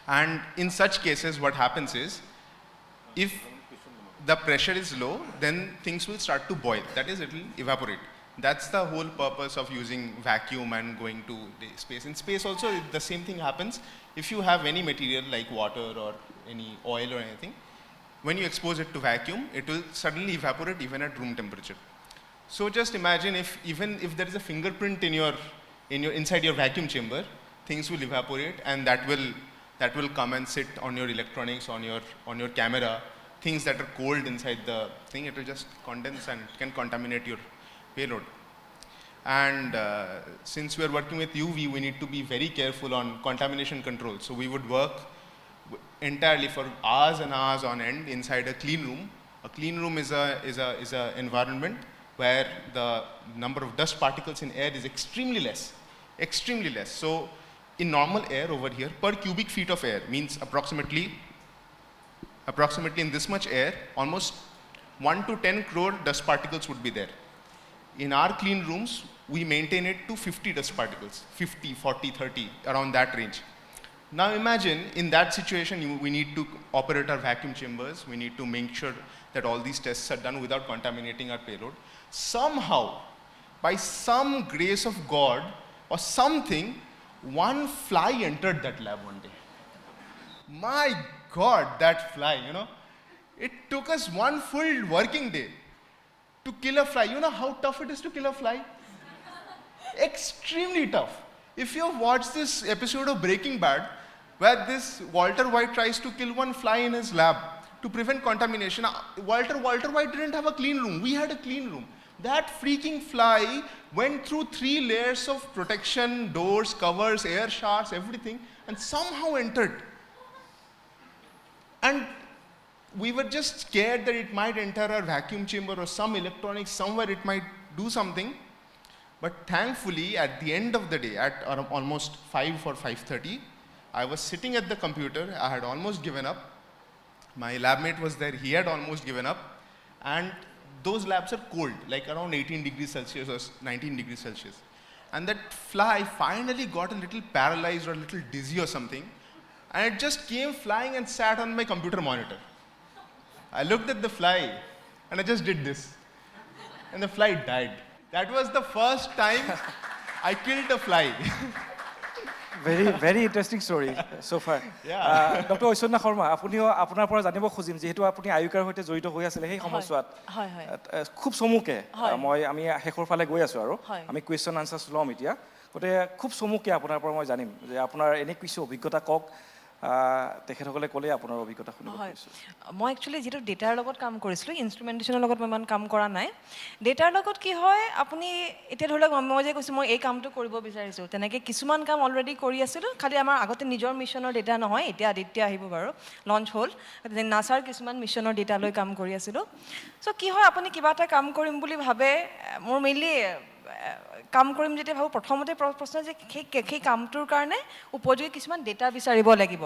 And in such cases, what happens is, if the pressure is low, then things will start to boil. That is, it will evaporate. That's the whole purpose of using vacuum and going to the space. In space also, the same thing happens. If you have any material like water or any oil or anything, when you expose it to vacuum, it will suddenly evaporate even at room temperature. So just imagine if there is a fingerprint inside your vacuum chamber, things will evaporate, and that will come and sit on your electronics, on your camera. Things that are cold inside the thing, it will just condense and can contaminate your payload. And since we are working with UV, we need to be very careful on contamination control. So we would work entirely for hours and hours on end inside a clean room. A clean room is a environment where the number of dust particles in air is extremely less. So in normal air over here, per cubic feet of air means approximately approximately in this much air, almost 1 to 10 crore dust particles would be there. In our clean rooms, we maintain it to 50 dust particles, 50, 40, 30, around that range. Now imagine in that situation, we need to operate our vacuum chambers. We need to make sure that all these tests are done without contaminating our payload. Somehow, by some grace of God or something, one fly entered that lab one day. My God, that fly, you know. It took us one full working day to kill a fly. You know how tough it is to kill a fly? Extremely tough. If you have watched this episode of Breaking Bad, where this Walter White tries to kill one fly in his lab to prevent contamination, Walter White didn't have a clean room. We had a clean room. That freaking fly went through 3 layers of protection, doors, covers, air shafts, everything, and somehow entered. And we were just scared that it might enter our vacuum chamber or some electronics, somewhere it might do something. But thankfully, at the end of the day, at almost 5 or 5:30, I was sitting at the computer. I had almost given up. My lab mate was there. He had almost given up. And those labs are cold, like around 18 degrees Celsius or 19 degrees Celsius. And that fly finally got a little paralyzed or a little dizzy or something. And it just came flying and sat on my computer monitor. I looked at the fly and I just did this. And the fly died. That was the first time I killed a fly. Very interesting story so far. Dr. Aishawnnya Sharma, আপুনিও আপোনাৰ পৰা জানিব খুজিম যিহেতু আপুনি IUCAAৰ সৈতে জড়িত হৈ আছিলে সেই সময়ছোৱাত খুব চমুকে আমি শেষৰ ফালে গৈ আছো আৰু আমি কুৱেশ্যন আনসাৰ্ছ ল'ম এতিয়া গতিকে খুব চমুকে আপোনাৰ পৰা মই জানিম যে আপোনাৰ এনে কিছু অভিজ্ঞতা কওক তেখেতসকলে ক'লে আপোনাৰ অভিজ্ঞতা শুনিব বিচাৰিছোঁ মই একচুৱেলি যেটো ডেটাৰ লগত কাম কৰিছিলোঁ ইনষ্ট্ৰুমেণ্টেশ্যনৰ লগত মই ইমান কাম কৰা নাই ডেটাৰ লগত কি হয় আপুনি এতিয়া ধৰি লওক মই যে কৈছোঁ মই এই কামটো কৰিব বিচাৰিছোঁ তেনেকৈ কিছুমান কাম অলৰেডি কৰি আছিলোঁ খালি আমাৰ আগতে নিজৰ মিছনৰ ডেটা নহয় এতিয়া আদিত্য আহিব বাৰু লঞ্চ হ'ল নাছাৰ কিছুমান মিছনৰ ডেটা লৈ কাম কৰি আছিলোঁ চ' কি হয় আপুনি কিবা এটা কাম কৰিম বুলি ভাবে মোৰ মেইনলি কাম কৰিম যেতিয়া ভাবোঁ প্ৰথমতে প্ৰশ্ন যে সেই কামটোৰ কাৰণে উপযোগী কিছুমান ডেটা বিচাৰিব লাগিব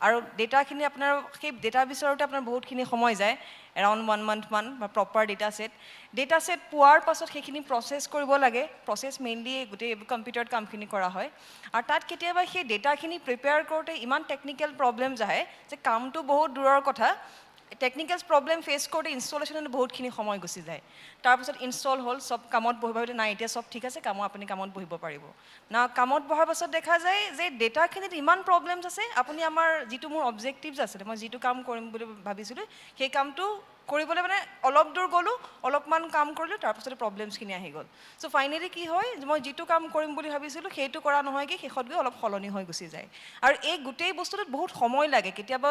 আৰু ডেটাখিনি আপোনাৰ সেই ডেটা বিচাৰোঁতে আপোনাৰ বহুতখিনি সময় যায় এৰাউণ্ড 1 month মান বা প্ৰপাৰ ডেটা ছেট পোৱাৰ পাছত সেইখিনি প্ৰচেছ কৰিব লাগে প্ৰচেছ মেইনলি গোটেই কম্পিউটাৰত কামখিনি কৰা হয় আৰু তাত কেতিয়াবা সেই ডেটাখিনি প্ৰিপেয়াৰ কৰোঁতে ইমান টেকনিকেল প্ৰব্লেমছ আহে যে কামটো বহুত দূৰৰ কথা টেকনিকেল প্ৰব্লেম ফেচ কৰোঁতে ইনষ্টলেশ্যনত বহুতখিনি সময় গুচি যায় তাৰপিছত ইনষ্টল হ'ল চব কামত বহিব ভাবিলে নাই এতিয়া চব ঠিক আছে আপুনি কামত বহিব পাৰিব না কামত বহাৰ পাছত দেখা যায় যে ডেটাখিনিত ইমান প্ৰব্লেমছ আছে আপুনি আমাৰ যিটো মোৰ অবজেক্টিভছ আছিলে মই যিটো কাম কৰিম বুলি ভাবিছিলোঁ সেই কামটো কৰিবলৈ মানে অলপ দূৰ গ'লোঁ অলপমান কাম কৰিলোঁ তাৰপিছতে প্ৰব্লেমছখিনি আহি গ'ল চ' ফাইনেলি কি হয় মই যিটো কাম কৰিম বুলি ভাবিছিলোঁ সেইটো কৰা নহয়গৈ শেষত গৈ অলপ সলনি হৈ গুচি যায় আৰু এই গোটেই বস্তুটোত বহুত সময় লাগে কেতিয়াবা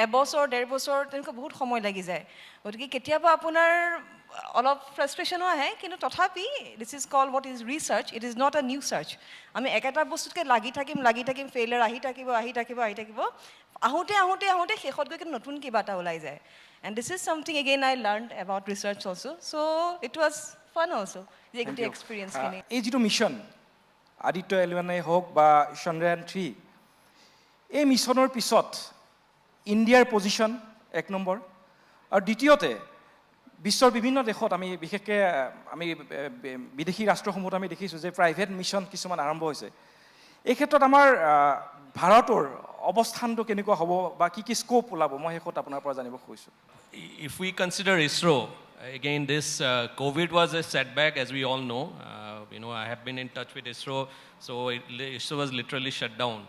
এবছৰ 1.5 বছৰ তেনেকুৱা বহুত সময় লাগি যায় গতিকে কেতিয়াবা আপোনাৰ অলপ ফ্ৰাষ্ট্ৰেশ্যনো আহে কিন্তু তথাপি this is call what is research it is not a new search আমি একেটা বস্তুতকৈ লাগি থাকিম ফেইলাৰ আহি থাকিব আহোঁতে শেষত গৈ কিন্তু নতুন কিবা এটা ওলাই যায় and this is something again I learned about research also so it was fun also the good experience kini এই যেটো মিশন আদিত্য L-1 হোক বা Chandrayaan-3 এই মিশনৰ পিছত ইণ্ডিয়াৰ পজিশন 1 নম্বৰ আৰু দ্বিতীয়তে বিশ্বৰ বিভিন্ন দেশত আমি বিশেষকৈ আমি বিদেশী ৰাষ্ট্ৰসমূহত আমি দেখিছোঁ যে প্ৰাইভেট মিশন কিছুমান আৰম্ভ হৈছে এই ক্ষেত্ৰত আমাৰ ভাৰতৰ অৱস্থানটো কেনেকুৱা হ'ব বা কি স্কোপ ওলাব মই শেষত আপোনাৰ পৰা জানিব খুজিছোঁ If we consider ISRO, again, this COVID was a setback, as we all know. I have been in touch with ISRO, so ISRO was literally shut down.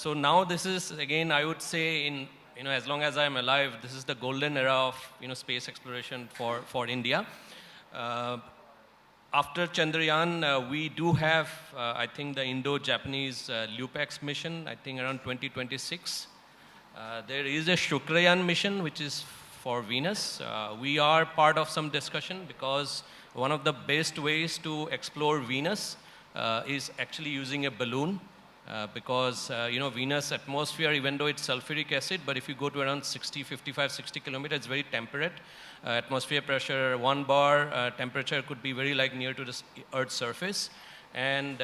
So now this is, again, I would say, as long as I am alive, this is the golden era of, space exploration for India. After Chandrayaan, we do have, I think, the Indo-Japanese LUPEX mission, I think around 2026. There is a Shukrayaan mission, which is for Venus. We are part of some discussion because one of the best ways to explore Venus is actually using a balloon because, Venus atmosphere, even though it's sulfuric acid, but if you go to around 60 kilometers, it's very temperate. Atmosphere pressure, 1 bar, temperature could be very near to the Earth's surface. And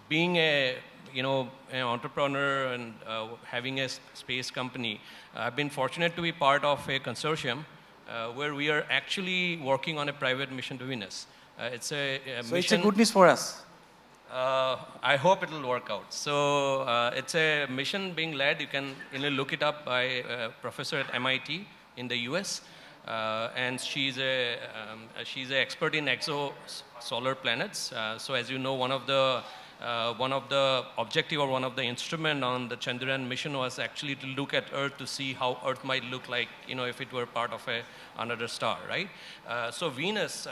being a you know, an entrepreneur and having a space company, I've been fortunate to be part of a consortium where we are actually working on a private mission to Venus. It's a So mission. it's a good news for us. I hope it will work out. So it's a mission being led. You can look it up by a professor at MIT in the US. And she's an expert in exosolar planets. So as you know, one of the objective or one of the instrument on the Chandrayaan mission was actually to look at Earth to see how Earth might look like, you know, if it were part of another star, right? So Venus,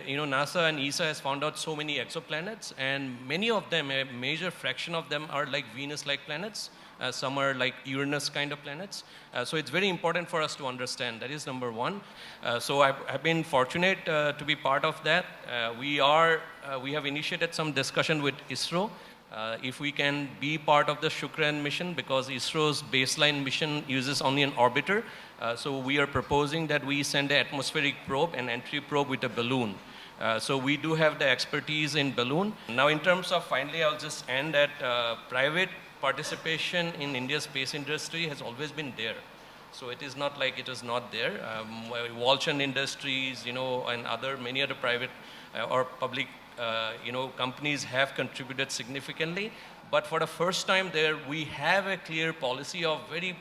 you know, NASA and ESA has found out so many exoplanets, and many of them, a major fraction of them are like Venus-like planets. Some are like Uranus kind of planets. So it's very important for us to understand. That is number one. So I've been fortunate to be part of that. We have initiated some discussion with ISRO if we can be part of the Chandrayaan mission, because ISRO's baseline mission uses only an orbiter. So we are proposing that we send an atmospheric probe, an entry probe with a balloon. So we do have the expertise in balloon. Now in terms of, finally, I'll just end at private participation in India's space industry has always been there. So it is not like it is not there. Walchen Industries, you know, and many other private or public, you know, companies have contributed significantly. But for the first time there, we have a clear policy of very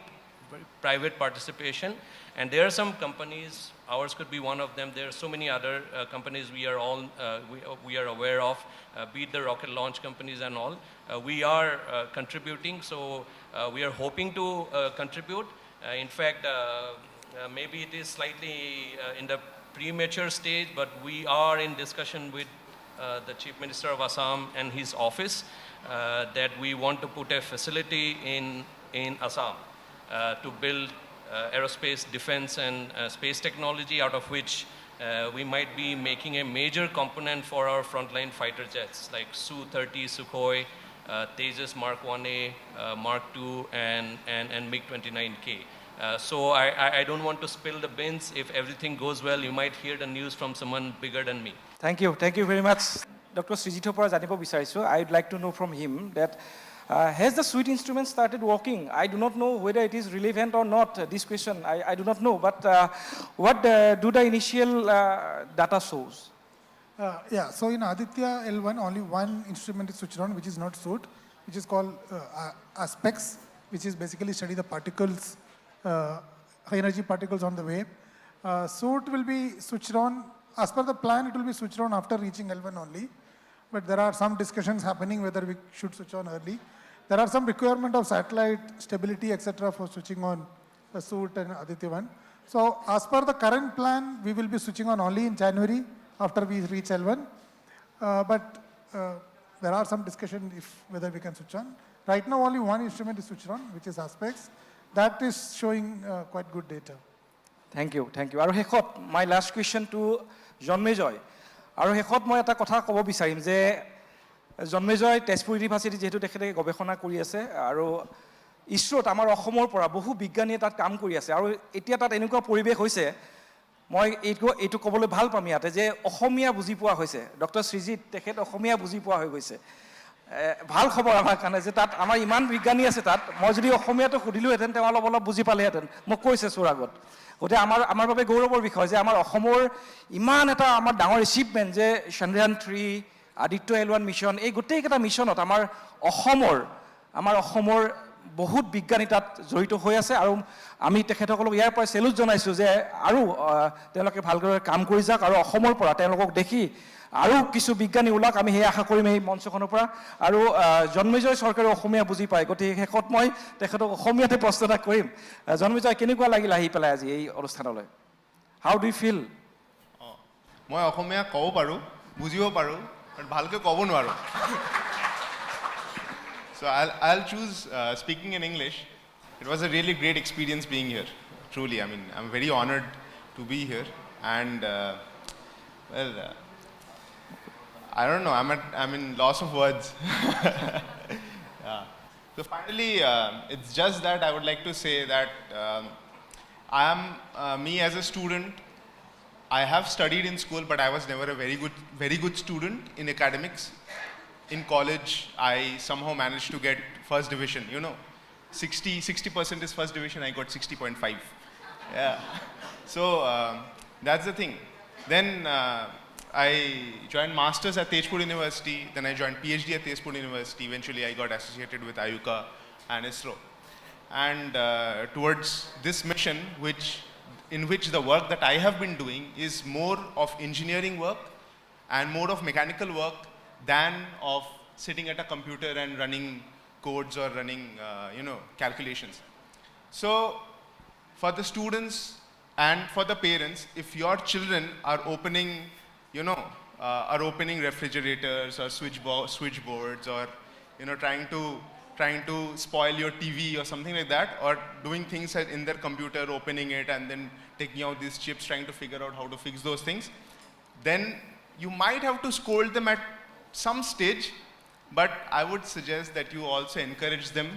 private participation. And there are some companies, ours could be one of them. There are so many other companies we are aware of, be it the rocket launch companies and all. We are contributing, so we are hoping to contribute. In fact, maybe it is slightly in the premature stage, but we are in discussion with the Chief Minister of Assam and his office that we want to put a facility in Assam to build aerospace, defense, and space technology, out of which we might be making a major component for our frontline fighter jets like Su-30, Sukhoi, Tejas Mark 1A, Mark 2, and MiG-29K. So I don't want to spill the beans. If everything goes well, you might hear the news from someone bigger than me. Thank you very much. Dr. Sreejithৰ পৰা জানিব বিচাৰিছোঁ. I'd like to know from him that has the SUIT instrument started working? I do not know whether it is relevant or not, this question. I do not know, but what do the initial data shows? Yeah, so in Aditya L-1, only one instrument is switched on, which is not SUIT, which is called ASPECS, which is basically study the particles, high energy particles on the way. SUIT will be switched on, as per the plan, it will be switched on after reaching L-1 only. But there are some discussions happening whether we should switch on early. There are some requirement of satellite stability, etc. for switching on the SUIT and Aditya 1. So as per the current plan, we will be switching on only in January after we reach L1. But there are some discussion whether we can switch on. Right now, only one instrument is switched on, which is ASPECS. That is showing quite good data. Thank you. আৰু শেষত, my last question to Janmejoy. আৰু শেষত মই এটা কথা ক'ব বিচাৰিম যে জন্মেজয় তেজপুৰ ইউনিভাৰ্চিটি যিহেতু তেখেতে গৱেষণা কৰি আছে আৰু ইছৰোত আমাৰ অসমৰ পৰা বহু বিজ্ঞানীয়ে তাত কাম কৰি আছে আৰু এতিয়া তাত এনেকুৱা পৰিৱেশ হৈছে, মই এইটো ক'বলৈ ভাল পাম ইয়াতে যে অসমীয়া বুজি পোৱা হৈছে। ডক্টৰ শ্ৰীজিত তেখেত অসমীয়া বুজি পোৱা হৈ গৈছে। ভাল খবৰ আমাৰ কাৰণে যে তাত আমাৰ ইমান বিজ্ঞানী আছে তাত, মই যদি অসমীয়াটো সুধিলোহেঁতেন তেওঁ অলপ বুজি পালেহেঁতেন, মোক কৈছে চোৰ আগত। গতিকে আমাৰ বাবে গৌৰৱৰ বিষয় যে আমাৰ অসমৰ ইমান এটা আমাৰ ডাঙৰ এচিভমেণ্ট যে Chandrayaan-3 Aditya L-1 মিছন, এই গোটেইকেইটা মিছনত আমাৰ অসমৰ বহুত বিজ্ঞানী তাত জড়িত হৈ আছে আৰু আমি তেখেতসকলক ইয়াৰ পৰা চেলুট জনাইছোঁ যে আৰু তেওঁলোকে ভালদৰে কাম কৰি যাওক আৰু অসমৰ পৰা তেওঁলোকক দেখি আৰু কিছু বিজ্ঞানী ওলাওক, আমি সেই আশা কৰিম এই মঞ্চখনৰ পৰা। আৰু জন্মেজয় চৰকাৰে অসমীয়া বুজি পায়, গতিকে শেষত মই তেখেতক অসমীয়াতে প্ৰশ্ন এটা কৰিম। জন্মেজয়, কেনেকুৱা লাগিল আহি পেলাই আজি এই অনুষ্ঠানলৈ? How do you feel? মই অসমীয়া ক'ব পাৰোঁ, বুজিব পাৰোঁ, বাট ভালকৈ ক'ব নোৱাৰোঁ। So I'll choose speaking in English. It was a really great experience being here, truly. I mean, I'm very honored to be here, and I don't know, I'm in loss of words. Yeah. So finally, it's just that I would like to say that I am, me as a student, I have studied in school, but I was never a very good student in academics. in college, I somehow managed to get first division, 60% is first division, I got 60.5. Yeah. So that's the thing. Then I joined masters at Tezpur University, then I joined PhD at Tezpur University. Eventually I got associated with IUCAA and ISRO. And towards this mission, in which the work that I have been doing is more of engineering work and more of mechanical work than of sitting at a computer and running codes or running, calculations. So for the students and for the parents, if your children are opening, refrigerators or switchboards or, trying to spoil your TV or something like that, or doing things in their computer, opening it and then taking out these chips, trying to figure out how to fix those things, then you might have to scold them at some stage, but I would suggest that you also encourage them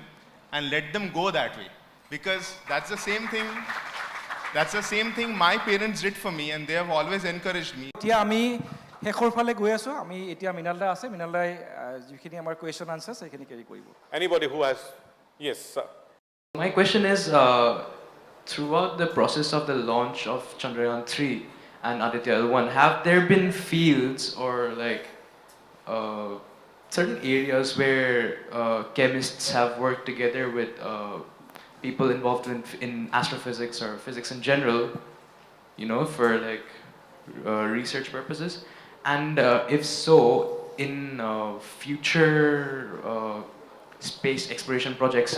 and let them go that way, because that's the same thing my parents did for me, and they have always encouraged me. এতিয়া আমি শেষৰ ফালে গৈ আছোঁ। আমি এতিয়া মৃণালদা আছে, মৃণালদাই যিখিনি আমাৰ কুৱেশ্যন আনচাৰ্ছ সেইখিনি কেৰি কৰিব। Anybody who has, yes, sir. My question is, throughout the process of the launch of Chandrayaan-3 and Aditya L-1, have there been fields or like certain areas where chemists have worked together with people involved in astrophysics or physics in general, for like research purposes? And if so, in future space exploration projects,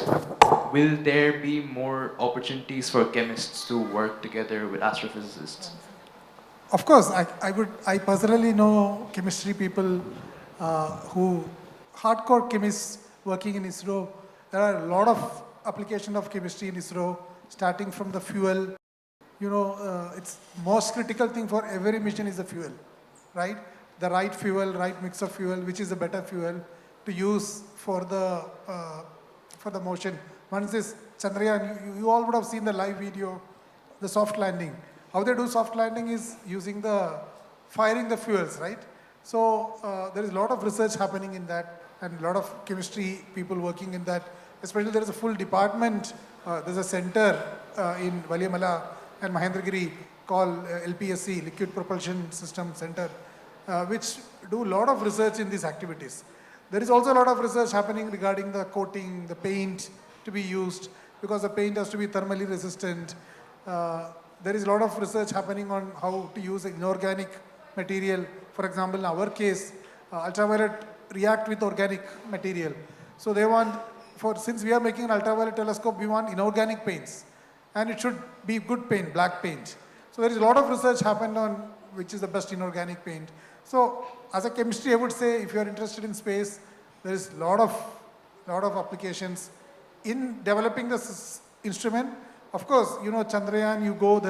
will there be more opportunities for chemists to work together with astrophysicists? Of course, I personally know chemistry people who hardcore chemists working in ISRO. There are a lot of application of chemistry in ISRO, starting from the fuel. It's most critical thing for every mission is the fuel, right? The right fuel, right mix of fuel, which is a better fuel to use for the motion. Once this Chandrayaan, you all would have seen the live video, the soft landing. How they do soft landing is using firing the fuels, right? So there is a lot of research happening in that, and a lot of chemistry people working in that. Especially there is a full department, there's a center in Valiamala and Mahendragiri called LPSC, Liquid Propulsion System Center, which do a lot of research in these activities. There is also a lot of research happening regarding the coating, the paint to be used, because the paint has to be thermally resistant. There is a lot of research happening on how to use inorganic material. For example, in our case, ultraviolet react with organic material. So they want, since we are making an ultraviolet telescope, we want inorganic paints. And it should be good paint, black paint. So there is a lot of research happened on which is the best inorganic paint. So as a chemistry, I would say, if you are interested in space, there is a lot of applications in developing this instrument. Of course, Chandrayaan, you go,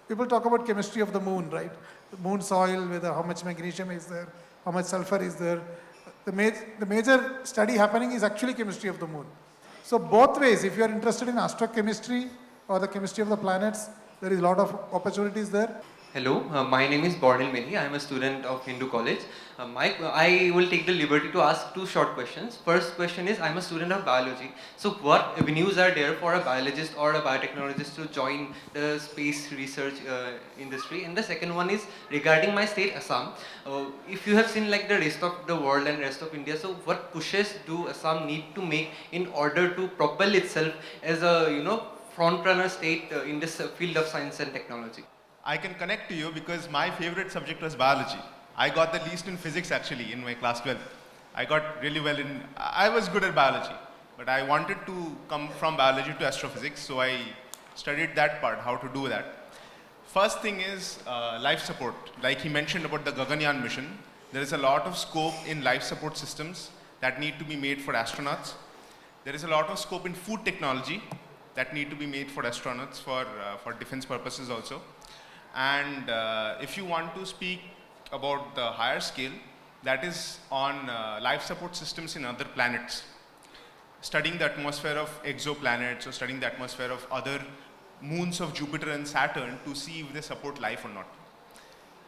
people talk about chemistry of the moon, right? The moon soil, how much magnesium is there, how much sulfur is there. The major study happening is actually chemistry of the moon. So both ways, if you are interested in astrochemistry or the chemistry of the planets, there is a lot of opportunities there. Hello, my name is Bornil Meni. I am a student of Hindu College. I will take the liberty to ask two short questions. First question is, I am a student of biology. So what avenues are there for a biologist or a biotechnologist to join the space research industry? And the second one is regarding my state, Assam. If you have seen like the rest of the world and rest of India, so what pushes do Assam need to make in order to propel itself as a front-runner state in this field of science and technology? I can connect to you because my favorite subject was biology. I got the least in physics actually in my class 12. I got really well I was good at biology, but I wanted to come from biology to astrophysics, so I studied that part, how to do that. First thing is life support. Like he mentioned about the Gaganyaan mission, there is a lot of scope in life support systems that need to be made for astronauts. There is a lot of scope in food technology that need to be made for astronauts for defense purposes also. And if you want to speak about the higher scale, that is on life support systems in other planets. Studying the atmosphere of exoplanets or studying the atmosphere of other moons of Jupiter and Saturn to see if they support life or not.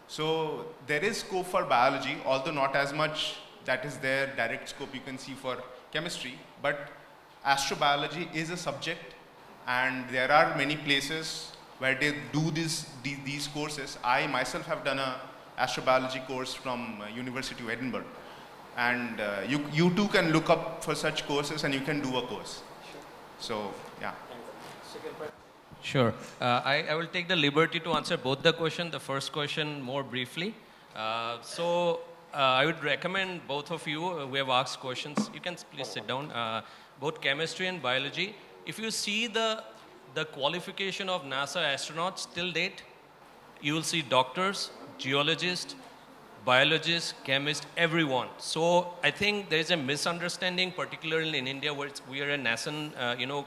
So there is scope for biology, although not as much that is their direct scope you can see for chemistry, but astrobiology is a subject, and there are many places where they do these courses. I myself have done a astrobiology course from University of Edinburgh, and you too can look up for such courses and you can do a course. So yeah. Sure. I will take the liberty to answer both the question. The first question more briefly. I would recommend both of you who have asked questions, you can please sit down, both chemistry and biology. If you see the qualification of NASA astronauts till date, you will see doctors, geologists, biologists, chemists, everyone. So I think there is a misunderstanding, particularly in India, where we are a nascent,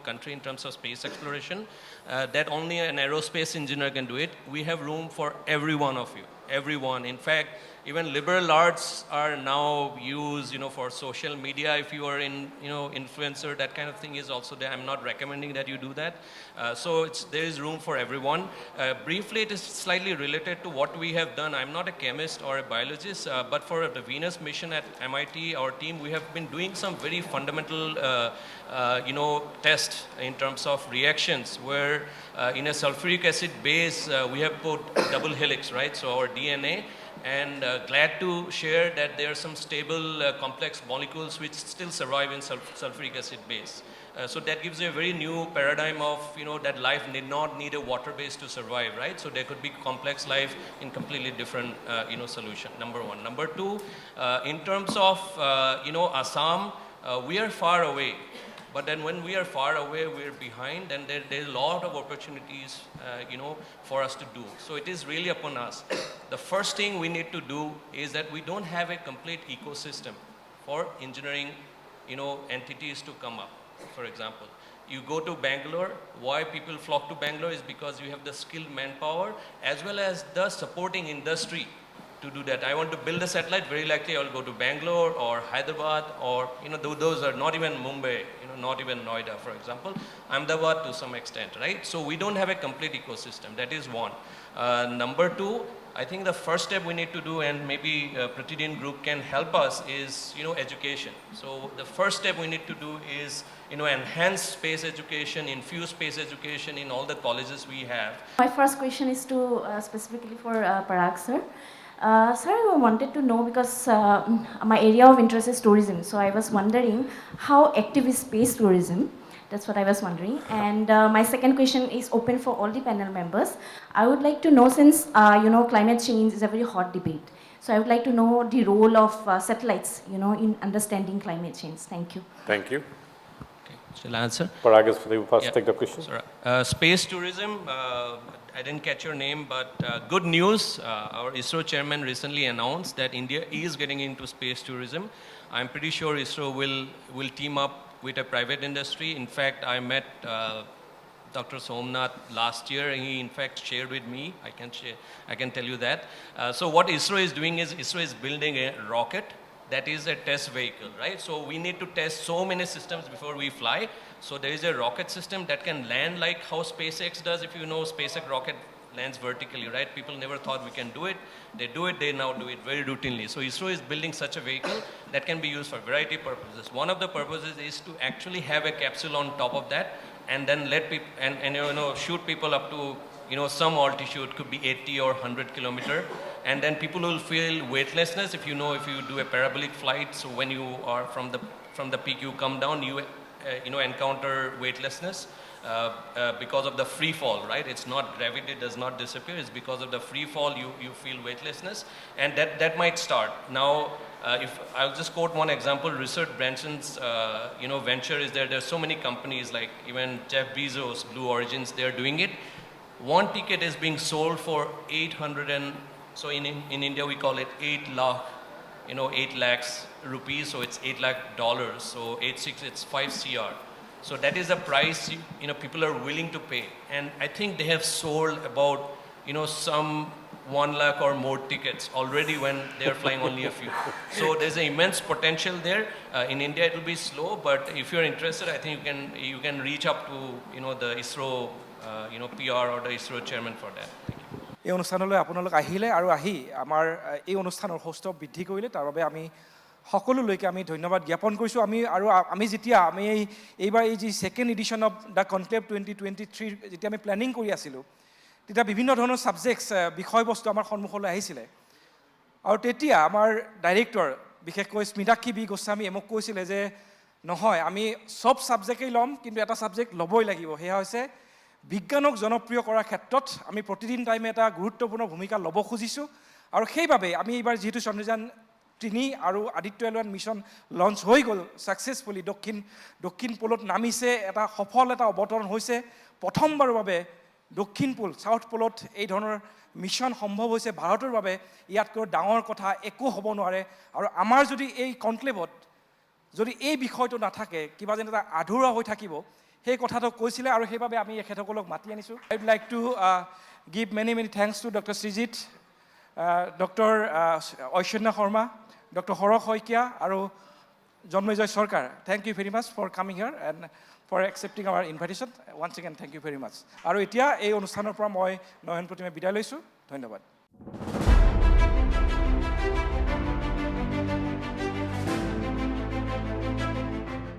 country in terms of space exploration, that only an aerospace engineer can do it. We have room for every one of you, everyone. In fact, even liberal arts are now used, for social media. If you are in, influencer, that kind of thing is also there. I'm not recommending that you do that. There is room for everyone. Briefly, it is slightly related to what we have done. I'm not a chemist or a biologist, but for the Venus mission at MIT, our team, we have been doing some very fundamental, tests in terms of reactions, where in a sulfuric acid base, we have put double helix, right? So our DNA. And glad to share that there are some stable complex molecules which still survive in sulfuric acid base. So that gives you a very new paradigm of, that life need not need a water base to survive, right? So there could be complex life in completely different, solution, number one. Number two, in terms of, Assam, we are far away. But then when we are far away, we're behind, and there's a lot of opportunities, for us to do. So it is really upon us. The first thing we need to do is that we don't have a complete ecosystem for engineering, entities to come up. For example, you go to Bangalore, why people flock to Bangalore is because you have the skilled manpower as well as the supporting industry to do that. I want to build a satellite, very likely I'll go to Bangalore or Hyderabad, or those are not even Mumbai, not even Noida, for example, Ahmedabad to some extent, right? So we don't have a complete ecosystem. That is one. Number two, I think the first step we need to do, and maybe Pratidin Group can help us, is education. So the first step we need to do is enhance space education, infuse space education in all the colleges we have. My first question is to specifically for Parag sir. Sir, I wanted to know, because my area of interest is tourism, so I was wondering how active is space tourism? That's what I was wondering. And my second question is open for all the panel members. I would like to know, since climate change is a very hot debate, so I would like to know the role of satellites, in understanding climate change. Thank you. Thank you. Okay, shall I answer? Parag is the first take the question. Space tourism, I didn't catch your name, but good news. Our ISRO chairman recently announced that India is getting into space tourism. I'm pretty sure ISRO will team up with a private industry. In fact, I met Dr. Somnath last year. He in fact shared with me. I can tell you that. So what ISRO is doing is ISRO is building a rocket that is a test vehicle, right? So we need to test so many systems before we fly. So there is a rocket system that can land like how SpaceX does. If you know, SpaceX rocket lands vertically, right? People never thought we can do it. They do it, they now do it very routinely. So ISRO is building such a vehicle that can be used for a variety of purposes. One of the purposes is to actually have a capsule on top of that, and then let people, and shoot people up to, some altitude, could be 80 or 100 kilometer. And then people will feel weightlessness if you do a parabolic flight. So when you are from the peak, you come down, you encounter weightlessness because of the free fall, right? It's not gravity does not disappear. It's because of the free fall you feel weightlessness, and that might start. Now, if I'll just quote one example, Richard Branson's venture is there. There's so many companies, like even Jeff Bezos, Blue Origins, they're doing it. One ticket is being sold for 800 so in India we call it 8 lakhs rupees, so it's $8 lakh. So 86, it's 5 CR. So that is a price people are willing to pay. And I think they have sold about some 1 lakh or more tickets already when they are flying only a few. So there's an immense potential there. In India it will be slow, but if you're interested, I think you can reach up to the ISRO PR or the ISRO chairman for that. Thank you. এই অনুষ্ঠানলৈ আপোনালোক আহিলে আৰু আহি আমাৰ এই অনুষ্ঠানৰ host বৃদ্ধি কৰিলে, তাৰ বাবে আমি সকলোলৈকে আমি ধন্যবাদ জ্ঞাপন কৰিছোঁ। আমি যেতিয়া এইবাৰ এই যি second edition of the conclave 2023 যেতিয়া আমি প্লেনিং কৰি আছিলোঁ, তেতিয়া বিভিন্ন ধৰণৰ ছাবজেক্টছ বিষয়বস্তু আমাৰ সন্মুখলৈ আহিছিলে। আৰু তেতিয়া আমাৰ ডাইৰেক্টৰ বিশেষকৈ স্মিতাক্ষী বি গোস্বামীয়ে মোক কৈছিলে যে নহয়, আমি চব ছাবজেক্টেই ল'ম, কিন্তু এটা ছাবজেক্ট ল'বই লাগিব, সেয়া হৈছে বিজ্ঞানক জনপ্ৰিয় কৰাৰ ক্ষেত্ৰত আমি প্ৰতিদিন টাইমে এটা গুৰুত্বপূৰ্ণ ভূমিকা ল'ব খুজিছোঁ। আৰু সেইবাবে আমি এইবাৰ যিহেতু চন্দ্ৰযান-3 আৰু আদিত্য L-1 মিছন লঞ্চ হৈ গ'ল ছাকচেছফুলি, দক্ষিণ পোলত নামিছে, এটা সফল অৱতৰণ হৈছে। প্ৰথমবাৰৰ বাবে দক্ষিণ পোল, ছাউথ পোলত এই ধৰণৰ মিছন সম্ভৱ হৈছে। ভাৰতৰ বাবে ইয়াতকৈ ডাঙৰ কথা একো হ'ব নোৱাৰে। আৰু আমাৰ যদি এই কনক্লেভত যদি এই বিষয়টো নাথাকে, কিবা যেন এটা আধৰুৱা হৈ থাকিব, সেই কথাটো কৈছিলে। আৰু সেইবাবে আমি এখেতসকলক মাতি আনিছোঁ। I would like to give many thanks to doctor Srijit, doctor ঐশ্বন্য শৰ্মা, ডক্টৰ হৰক শইকীয়া আৰু Janmejay Sarkar. Thank you very much for coming here and for accepting our invitation. Once again thank you very much. আৰু এতিয়া এই অনুষ্ঠানৰ পৰা মই নয়ন প্ৰতিমে বিদায় লৈছোঁ। ধন্যবাদ।